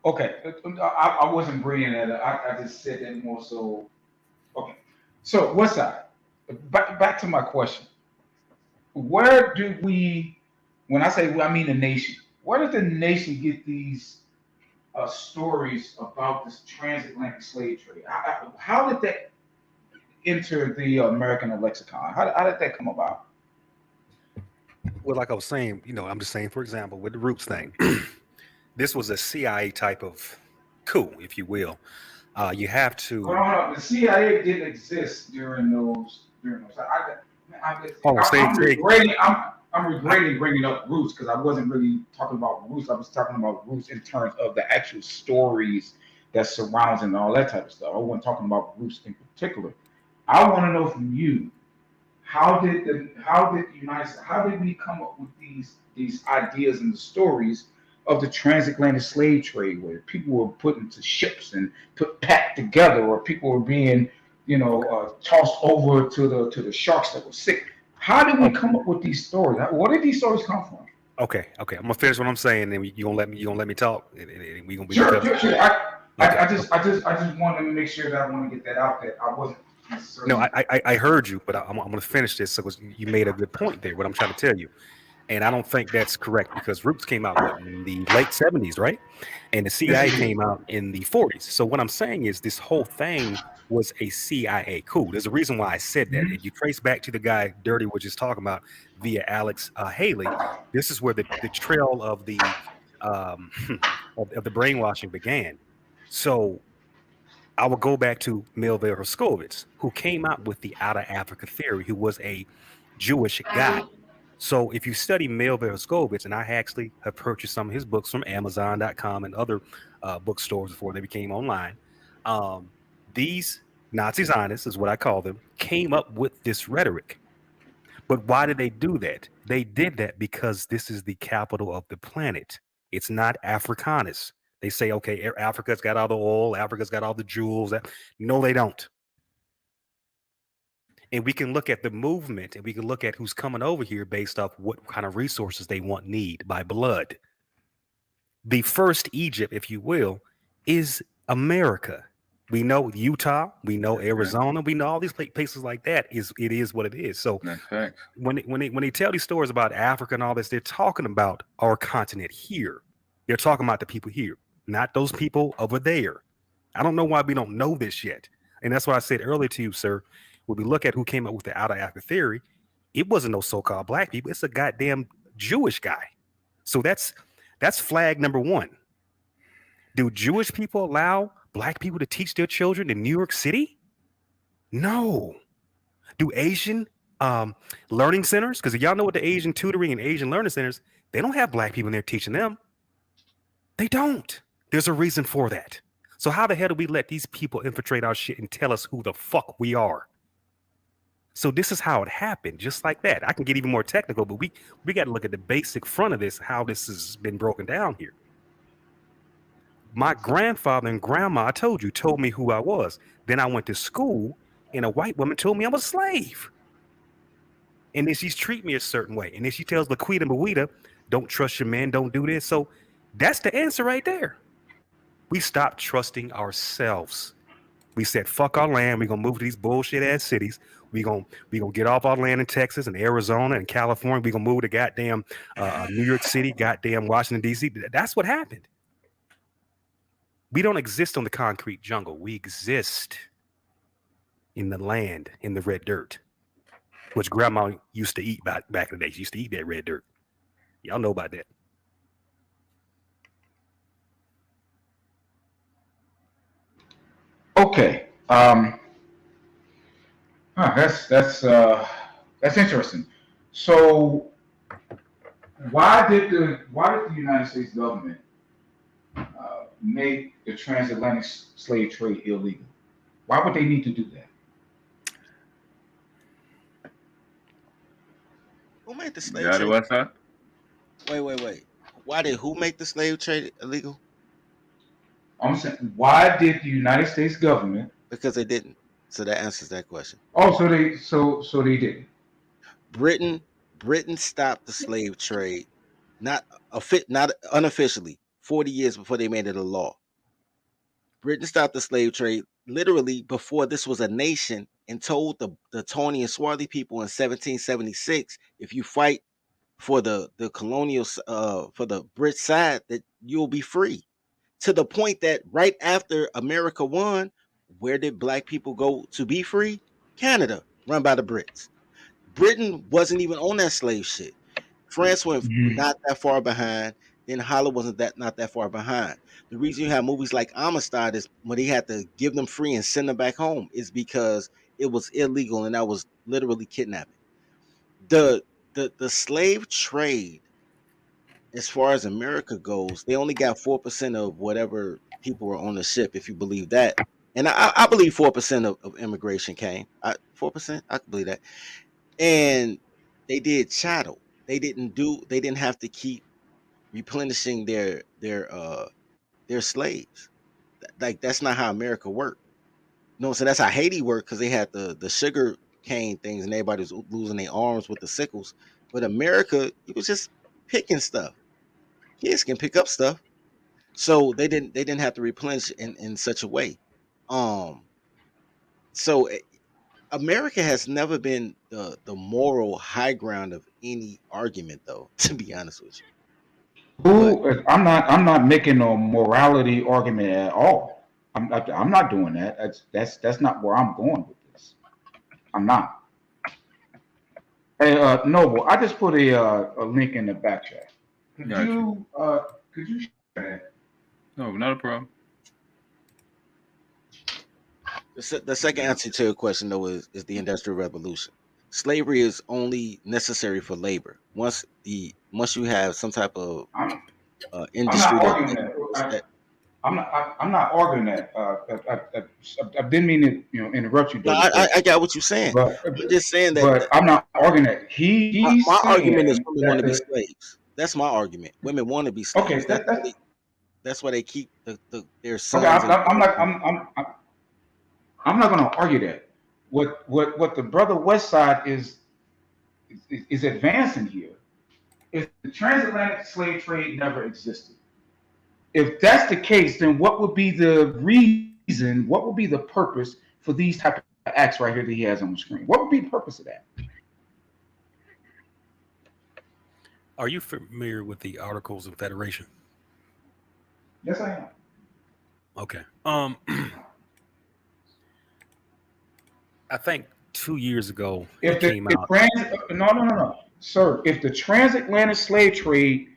Okay, I wasn't bringing that up. I just said that more so. Okay, so Westside. Back to my question. Where do we, when I say I mean the nation, where does the nation get these stories about this transatlantic slave trade? How did that enter the American lexicon? How did that come about? Well, like I was saying, I'm just saying, for example, with the Roots thing, this was a CIA type of coup, if you will. You have to. Hold on. The CIA didn't exist during those. Stay. I'm regretting bringing up Roots because I wasn't really talking about Roots. I was talking about Roots in terms of the actual stories that surrounds and all that type of stuff. I wasn't talking about Roots in particular. I want to know from you, how did we come up with these ideas and the stories of the transatlantic slave trade, where people were put into ships and packed together, or people were being tossed over to the sharks that were sick? How did we come up with these stories? Where did these stories come from? Okay. I'm gonna finish what I'm saying, and you gonna let me talk. And we gonna be Sure. I Okay. just wanted to make sure that I want to get that out there. I wasn't necessarily. No, I heard you, but I'm gonna finish this because you made a good point there. What I'm trying to tell you, and I don't think that's correct because Roots came out in the late 70s, right? And the CIA came out in the 40s. So what I'm saying is this whole thing was a CIA coup. There's a reason why I said that. If you trace back to the guy Dirty was just talking about via Alex Haley, this is where the trail of the of the brainwashing began. So I will go back to Melville Herskowitz, who came out with the Out of Africa theory, who was a Jewish guy. So if you study Melville Herskowitz, and I actually have purchased some of his books from Amazon.com and other bookstores before they became online, these Nazi Zionists, is what I call them, came up with this rhetoric. But why did they do that? They did that because this is the capital of the planet. It's not Africanus. They say, okay, Africa's got all the oil, Africa's got all the jewels. No, they don't. And we can look at the movement, and we can look at who's coming over here based off what kind of resources they need by blood. The first Egypt, if you will, is America. We know Utah, we know Arizona, we know all these places like that. It is what it is. So when they tell these stories about Africa and all this, they're talking about our continent here. They're talking about the people here, not those people over there. I don't know why we don't know this yet. And that's why I said earlier to you, sir, when we look at who came up with the Out of Africa theory, it wasn't no so-called black people. It's a goddamn Jewish guy. So that's flag number one. Do Jewish people allow black people to teach their children in New York City? No. Do Asian learning centers, because y'all know what the Asian tutoring and Asian learning centers, they don't have black people in there teaching them. They don't. There's a reason for that. So how the hell do we let these people infiltrate our shit and tell us who the fuck we are? So this is how it happened, just like that. I can get even more technical, but we got to look at the basic front of this, how this has been broken down here. My grandfather and grandma, I told me who I was. Then I went to school, and a white woman told me I was a slave. And then she's treating me a certain way. And then she tells Laquita and Bawita, don't trust your man, don't do this. So that's the answer right there. We stopped trusting ourselves. We said, fuck our land. We're going to move to these bullshit ass cities. We're going to get off our land in Texas and Arizona and California. We're going to move to goddamn New York City, goddamn Washington, D.C. That's what happened. We don't exist on the concrete jungle. We exist in the land, in the red dirt, which grandma used to eat back in the day. She used to eat that red dirt. Y'all know about that. Okay. That's interesting. So why did the United States government make the transatlantic slave trade illegal? Why would they need to do that? Who made the slave trade? Westside? Wait. Why did who make the slave trade illegal? I'm saying, why did the United States government? Because they didn't. So that answers that question. Oh, so they did. Britain stopped the slave trade, not unofficially, 40 years before they made it a law. Britain stopped the slave trade literally before this was a nation, and told the Tony and Swarthy people in 1776, if you fight for the colonial for the Brit side, that you'll be free. To the point that right after America won, where did black people go to be free? Canada, run by the Brits. Britain wasn't even on that slave shit. France went Mhm. not that far behind. Then Holland wasn't that not that far behind. The reason you have movies like Amistad is when they had to give them free and send them back home is because it was illegal, and that was literally kidnapping. The the slave trade, as far as America goes, they only got 4% of whatever people were on the ship, if you believe that. And I believe 4% of immigration came. 4%, I can believe that. And they did chattel. They didn't have to keep replenishing their slaves. Like, that's not how America worked. No, so that's how Haiti worked, because they had the sugar cane things, and everybody was losing their arms with the sickles. But America, it was just picking stuff. Kids can pick up stuff. So they didn't have to replenish in such a way. Um so America has never been the moral high ground of any argument, though, to be honest with you. But I'm not making no morality argument at all. I'm not doing that. That's not where I'm going with this. I'm not. Hey, Noble, I just put a link in the back chat. Could Gotcha. you share that? No, not a problem. the second answer to your question, though, is the Industrial Revolution. Slavery is only necessary for labor. Once you have some type of I'm I'm industry not that, arguing that, that. that I'm not arguing that. I didn't mean to interrupt you, no, Dirty Swift, I got what you're saying. but I'm just saying that I'm not arguing that. He's my argument is saying women want that to be the slaves. That's my argument. Women want to be okay slaves. that's That's why they keep their okay. sons and I'm not daughters. I'm not going to argue that. What the brother Westside is advancing here is the transatlantic slave trade never existed. If that's the case, then what would be the reason? What would be the purpose for these type of acts right here that he has on the screen? What would be the purpose of that? Are you familiar with the Articles of Federation? Yes, I am. Okay. I think 2 years ago If it the came if out. no, sir. If the transatlantic slave trade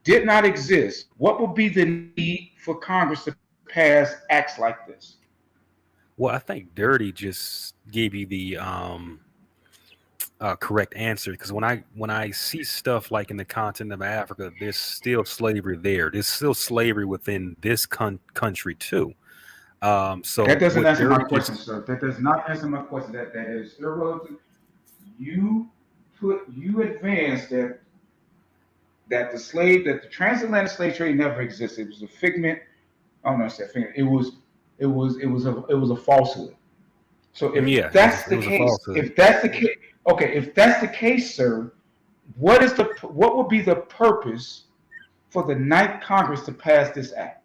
did not exist, what would be the need for Congress to pass acts like this? Well, I think Dirty just gave you the correct answer, because when I see stuff like in the continent of Africa, there's still slavery there. There's still slavery within this country too. So That doesn't what answer my Dirty question, just sir. That does not answer my question. That is irrelevant. You advanced that the transatlantic slave trade never existed. It was a figment. I don't know if it's figment. It was a falsehood. So if yeah, that's it the was a case, falsehood. if that's the case, okay, if that's the case, sir, what would be the purpose for the Ninth Congress to pass this act?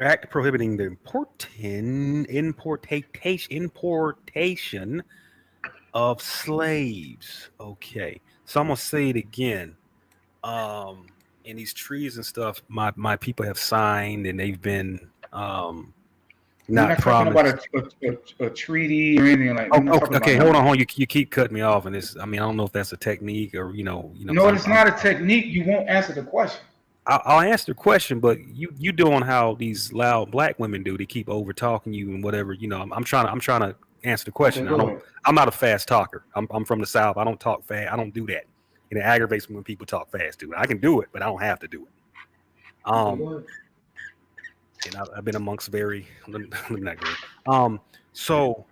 Act prohibiting the importation of slaves. Okay, so I'm gonna say it again. And these trees and stuff, my people have signed, and they've been We're not not talking about promised. a treaty or anything like. Oh, We're not talking about okay, none hold of on, that. You keep cutting me off, and this. I mean, I don't know if that's a technique or because No, it's not a technique. You won't answer the question. I'll answer the question, but you doing how these loud black women do. They keep over talking you and whatever. I'm trying to answer the Okay, question. go ahead. I'm not a fast talker. I'm from the South. I don't talk fast. I don't do that, and it aggravates me when people talk fast too. I can do it, but I don't have to do it. Okay, go ahead. And I've been amongst very let me not go. So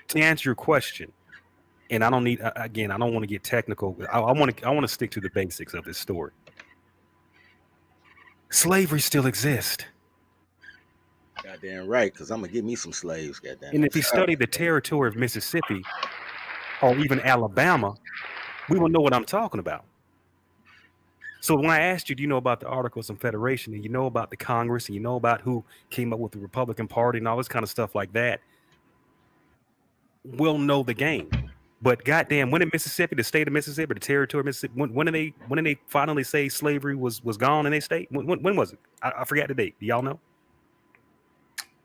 to answer your question, and I don't need again. I don't want to get technical. I want to stick to the basics of this story. Slavery still exists. Goddamn right, because I'm gonna get me some slaves. Goddamn And it. if you study the territory of Mississippi or even Alabama, we will know what I'm talking about. So when I asked you, do you know about the Articles of Confederation, and you know about the Congress, and you know about who came up with the Republican Party and all this kind of stuff like that, we'll know the game. But goddamn, when in Mississippi, the state of Mississippi, the territory of Mississippi, when did they finally say slavery was gone in their state? When was it? I forgot the date. Do y'all know?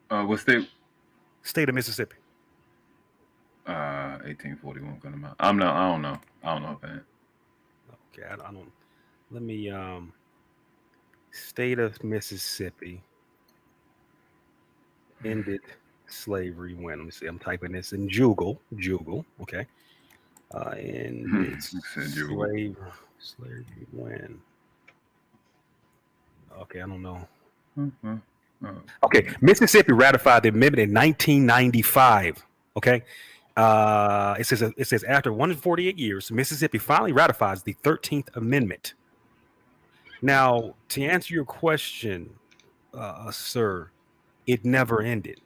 What state? State of Mississippi. 1841 coming out. I don't know, man. Okay, I don't. Let me state of Mississippi ended slavery when? Let me see. I'm typing this in Jugal. Okay. Ended slavery when? Okay, I don't know. Okay, Mississippi ratified the amendment in 1995. Okay. It says after 148 years, Mississippi finally ratifies the 13th Amendment. Now, to answer your question, sir, it never ended.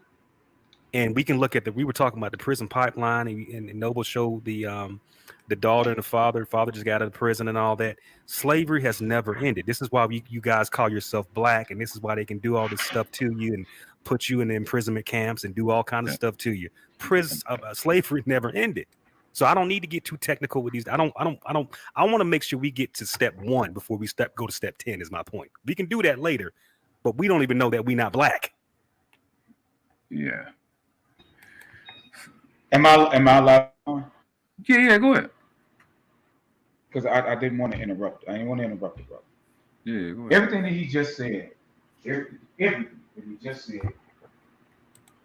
And we can look at we were talking about the prison pipeline, and Noble showed the daughter and the father. Father just got out of prison and all that. Slavery has never ended. This is why you guys call yourself black, and this is why they can do all this stuff to you and put you in the imprisonment camps and do all kinds of stuff to you. Slavery never ended. So I don't need to get too technical with these. I want to make sure we get to step 1 before we go to step 10 is my point. We can do that later, but we don't even know that we're not black. Yeah. Am I allowed on? Yeah, go ahead. Because I didn't want to interrupt. I didn't want to interrupt you, bro. Yeah, go ahead. Everything that he just said,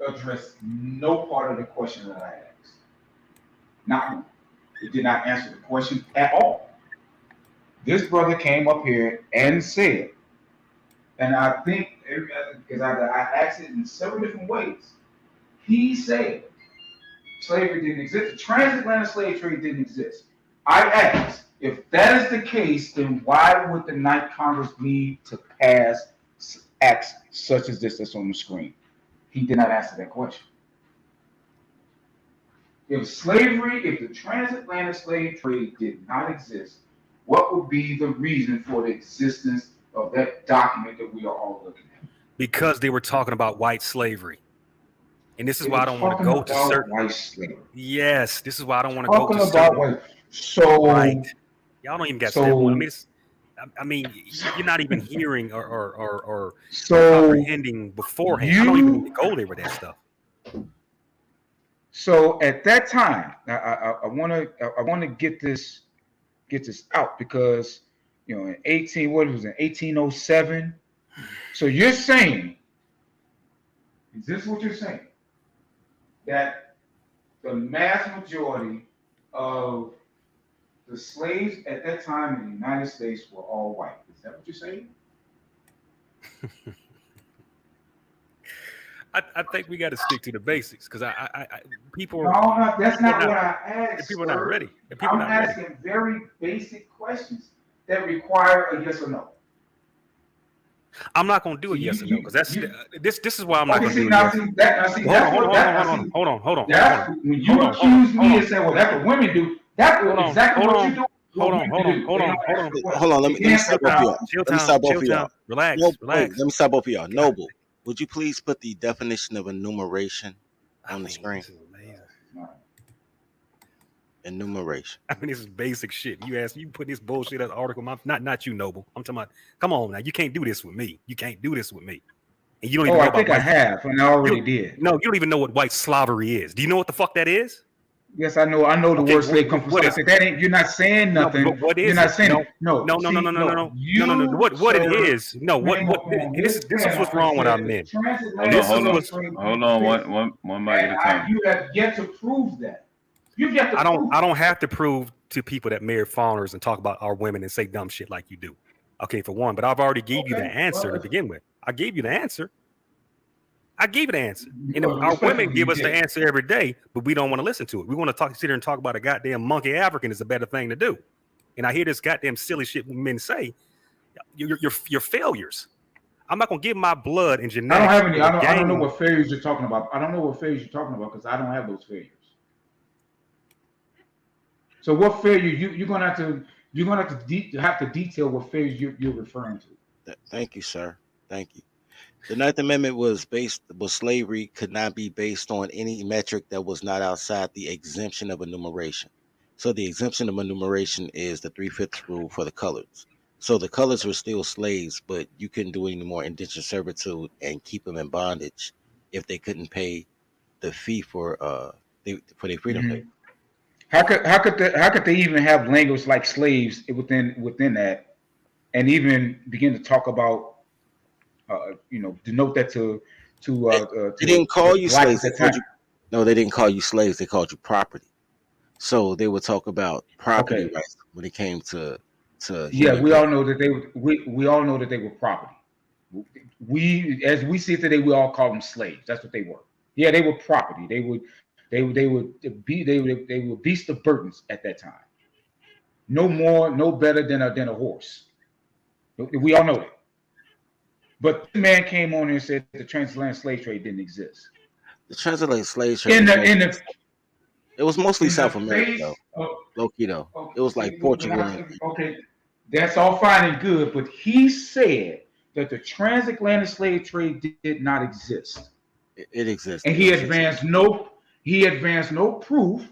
addressed no part of the question that I asked. Not one. It did not answer the question at all. This brother came up here and said, and I think, because I asked it in several different ways, he said slavery didn't exist. The transatlantic slave trade didn't exist. I asked, if that is the case, then why would the Ninth Congress need to pass acts such as this that's on the screen? He did not answer that question. If the transatlantic slave trade did not exist, what would be the reason for the existence of that document that we are all looking at? Because they were talking about white slavery. And this is why I don't want to go to certain white slavery. Yes, this is why I don't want to go to about certain. White. So right. Y'all don't even get step 1. I mean, you're not even hearing or comprehending beforehand. I don't even need to go there with that stuff. So at that time, I want to get this out because in 1807. So you're saying, is this what you're saying? That the mass majority of the slaves at that time in the United States were all white. Is that what you're saying? I think we got to stick to the basics because people. No, that's not what I asked. People are not ready. I'm asking very basic questions that require a yes or no. I'm not going to do a yes or no because this is why I'm not going to do it. Hold on. When you accuse me and say, "Well, that's what women do," that's exactly what you do. Hold on. Let me stop both of y'all. Relax. Let me stop both of y'all. Noble, would you please put the definition of enumeration on the screen? This is amazing. Enumeration. I mean, this is basic shit. You put this bullshit as an article. Not you, Noble. I'm talking about. Come on now, you can't do this with me. And you don't even know I think I have, and I already did. No, you don't even know what white slavery is. Do you know what the fuck that is? Yes, I know. I know the word slave comes from something. That ain't. You're not saying nothing. No, what is you're not saying it. No. What it is? No. What? This is what's wrong with our men. Hold on. One mic at a time. You have yet to prove that. I don't have to prove to people that marry foreigners and talk about our women and say dumb shit like you do. Okay, for one, but I've already gave you the answer to begin with. I gave you the answer. And our women give us the answer every day, but we don't want to listen to it. We want to sit here and talk about a goddamn monkey African is a better thing to do. And I hear this goddamn silly shit men say. You're failures. I'm not gonna give my blood and I don't genetics. have any. I don't know Gang. what failures you're talking about. I don't know what failures you're talking about because I don't have those failures. So what failure you're gonna have to detail what failures you're referring to. Thank you, sir. Thank you. The Ninth Amendment was slavery could not be based on any metric that was not outside the exemption of enumeration. So the exemption of enumeration is the 3/5 rule for the coloreds. So the coloreds were still slaves, but you couldn't do any more indentured servitude and keep them in bondage if they couldn't pay the fee for their freedom pay. How could they even have language like slaves within that, and even begin to talk about denote that to They didn't call you slaves. No, they didn't call you slaves. They called you property. So they would talk about property rights when it came to yeah. We all know that we all know that they were property. As we see it today, we all call them slaves. That's what they were. Yeah, they were property. They would beast of burdens at that time. No more, no better than a horse. We all know it. But the man came on and said the transatlantic slave trade didn't exist. The transatlantic slave trade it was mostly South America, though. Low key, though. Okay, it was like Portugal. Okay, that's all fine and good, but he said that the transatlantic slave trade did not exist. It exists, and he advanced no proof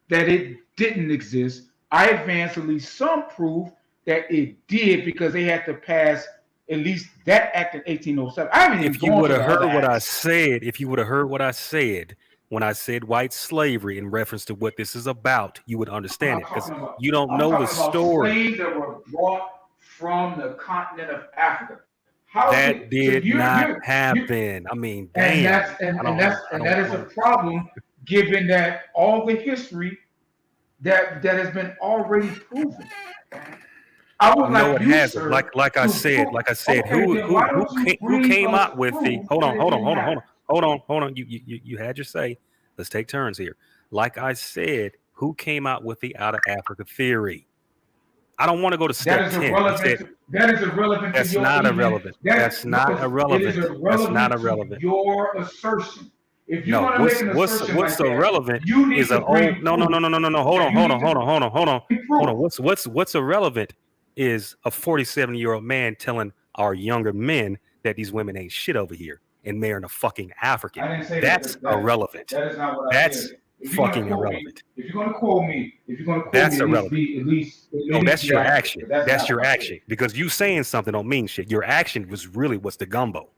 that it didn't exist. I advanced at least some proof that it did because they had to pass at least that act in 1807. If you would have heard what I said when I said white slavery in reference to what this is about, you would understand it because you don't know the story. Slaves that were brought from the continent of Africa. That did not happen. I mean, damn. And that is a problem, given that all the history that has been already proven. I would no, it hasn't. Like I said, who came up with the? Hold on. You had your say. Let's take turns here. Like I said, who came out with the out of Africa theory? I don't want to go to step 10. That is irrelevant. That's not irrelevant. That's not irrelevant. That's not irrelevant. Your assertion. If you want to make an assertion what's irrelevant is an old. No. Hold on. What's irrelevant is a 47-year-old man telling our younger men that these women ain't shit over here and marrying a fucking African. That's irrelevant. That is not what I said. Fucking irrelevant. If you're gonna quote me, that's irrelevant. At least no, that's your action. That's your action. Because you saying something don't mean shit. Your action was really what's the gumbo.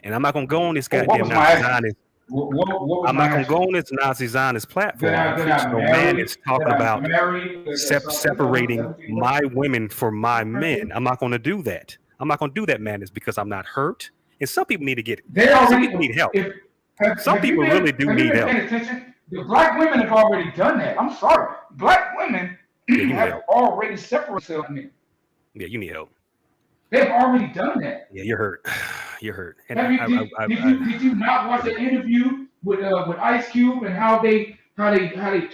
And I'm not gonna go on this goddamn Nazi Zionist. I'm not gonna go on this Nazi Zionist platform. No man is talking about separating my women from my men. I'm not gonna do that. I'm not gonna do that, man. It's because I'm not hurt. And some people need to get. Some people need help. Some people really do need help. The black women have already done that. I'm sorry. Black women have already separated themselves. Yeah, you need help. They've already done that. Yeah, you're hurt. You're hurt. And did you not watch the interview with Ice Cube and how they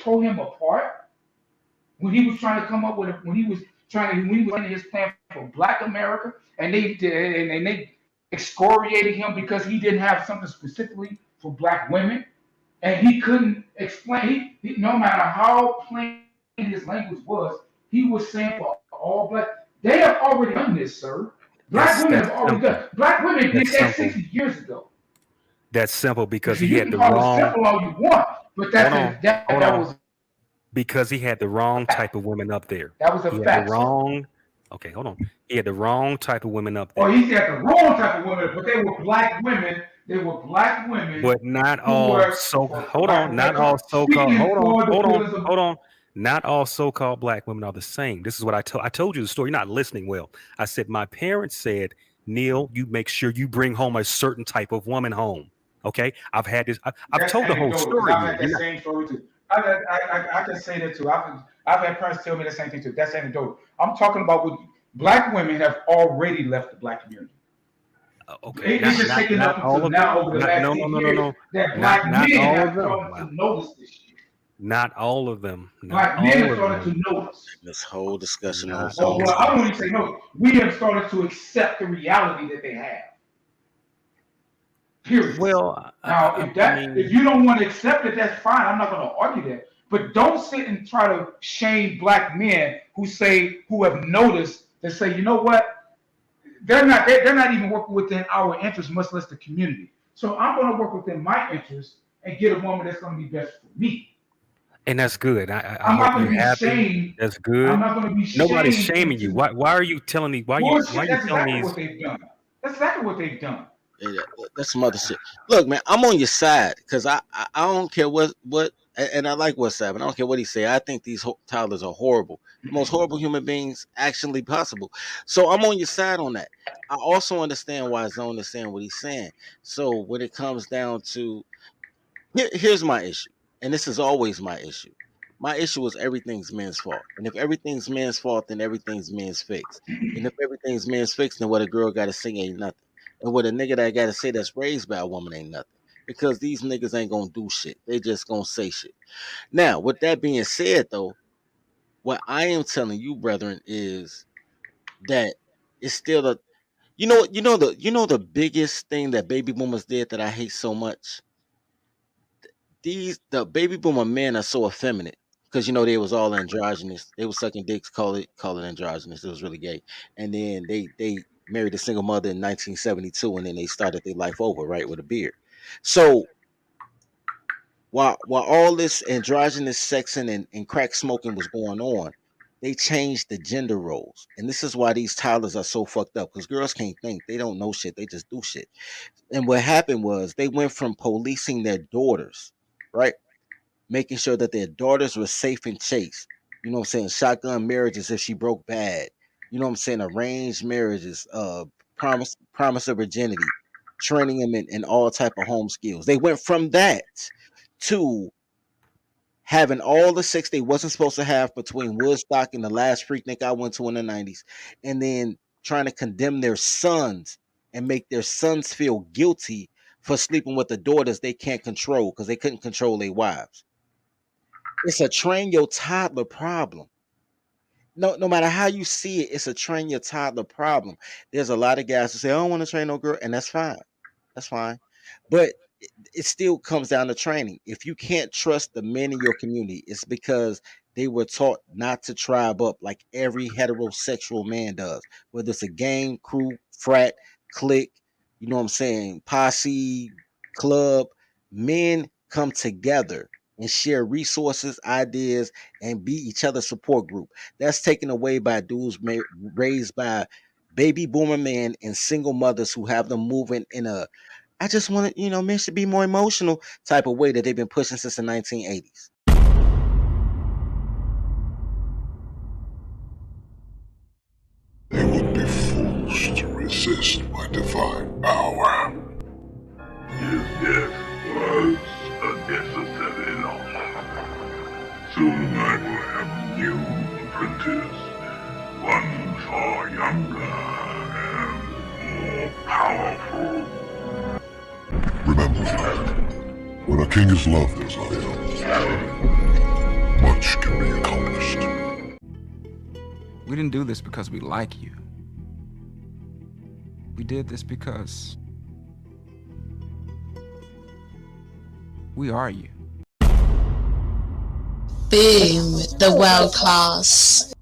tore him apart when he was trying to come up with when he was running his plan for Black America and they excoriated him because he didn't have something specifically for Black women. And he couldn't explain. He, no matter how plain his language was, he was saying for all Black. They have already done this, sir. Black women have already done. Black women did that 60 years ago. That's simple because he had the wrong. Simple all you want, but that was because he had the wrong type of women up there. That was a fact. Okay, hold on. He had the wrong type of women up there. Oh, he had the wrong type of women, but they were Black women. They were Black women, but not all so. Hold on, not all so-called. Hold on. Not all so-called Black women are the same. This is what I told you the story. You're not listening well. I said my parents said, Neil, you make sure you bring home a certain type of woman home. Okay, I've had this. I've told the whole story. I've had the same story too. I can say that too. I've had parents tell me the same thing too. That's anecdotal. I'm talking about what Black women have already left the Black community. Okay, it's just taking up until now over the last 8 years that Black men have come to notice this shit. Not all of them. Not Black men have all of started them. to notice. This whole discussion on Not zone. Well, I all. don't even say no. We have started to accept the reality that they have. Period. Well, Now, I if mean, you don't want to accept it, that's fine. I'm not going to argue that. But don't sit and try to shame black men who have noticed that say, you know what? They're not even working within our interest, much less the community. So I'm going to work within my interest and get a woman that's going to be best for me. and that's good. I I'm not hope going you're to be happy. shamed. That's I'm good. not going to be Nobody's shamed shaming you. into Why are you telling me? Why bullshit. you That's telling exactly me? what they've done. That's exactly what they've done. Yeah, that's some other shit. Look, man, I'm on your side because I don't care what, and I like Westside. I don't care what he say. I think these toddlers are horrible, the most horrible human beings actually possible. So I'm on your side on that. I also understand why Zone is saying what he's saying. So when it comes down to here's my issue, and this is always my issue. My issue is everything's men's fault, and if everything's men's fault, then everything's men's fix. And if everything's men's fix, then what a girl got to sing ain't nothing, and what a nigga that got to say that's raised by a woman ain't nothing. Because these niggas ain't gonna do shit; they just gonna say shit. Now, with that being said, though, what I am telling you, brethren, is that it's still a the biggest thing that baby boomers did that I hate so much. The baby boomer men are so effeminate because they was all androgynous. They was sucking dicks, call it androgynous. It was really gay. And then they married a single mother in 1972, and then they started their life over right with a beard. So while all this androgynous sexing and crack smoking was going on, they changed the gender roles, and this is why these toddlers are so fucked up because girls can't think. They don't know shit. They just do shit. And what happened was they went from policing their daughters, right? Making sure that their daughters were safe and chaste. You know what I'm saying? Shotgun marriages if she broke bad. You know what I'm saying? Arranged marriages, promise of virginity, training them in all type of home skills. They went from that to having all the sex they wasn't supposed to have between Woodstock and the last Freaknik I went to in the 90s, and then trying to condemn their sons and make their sons feel guilty for sleeping with the daughters they can't control because they couldn't control their wives. It's a train your toddler problem. No matter how you see it, it's a train your toddler problem. There's a lot of guys who say, I don't want to train no girl, and that's fine. That's fine. But it still comes down to training. If you can't trust the men in your community, it's because they were taught not to tribe up like every heterosexual man does, whether it's a gang, crew, frat, clique, you know what I'm saying, posse, club. Men come together and share resources, ideas, and be each other's support group. That's taken away by dudes raised by baby boomer men and single mothers who have them moving in a I just want to, men should be more emotional type of way that they've been pushing since the 1980s. They would be fools to resist my divine power. His death was a necessary loss. Soon I will have a new apprentice, one far younger and more powerful. Remember, when a king is loved as I am, much can be accomplished. We didn't do this because we like you. We did this because we are you. Boom, the world class.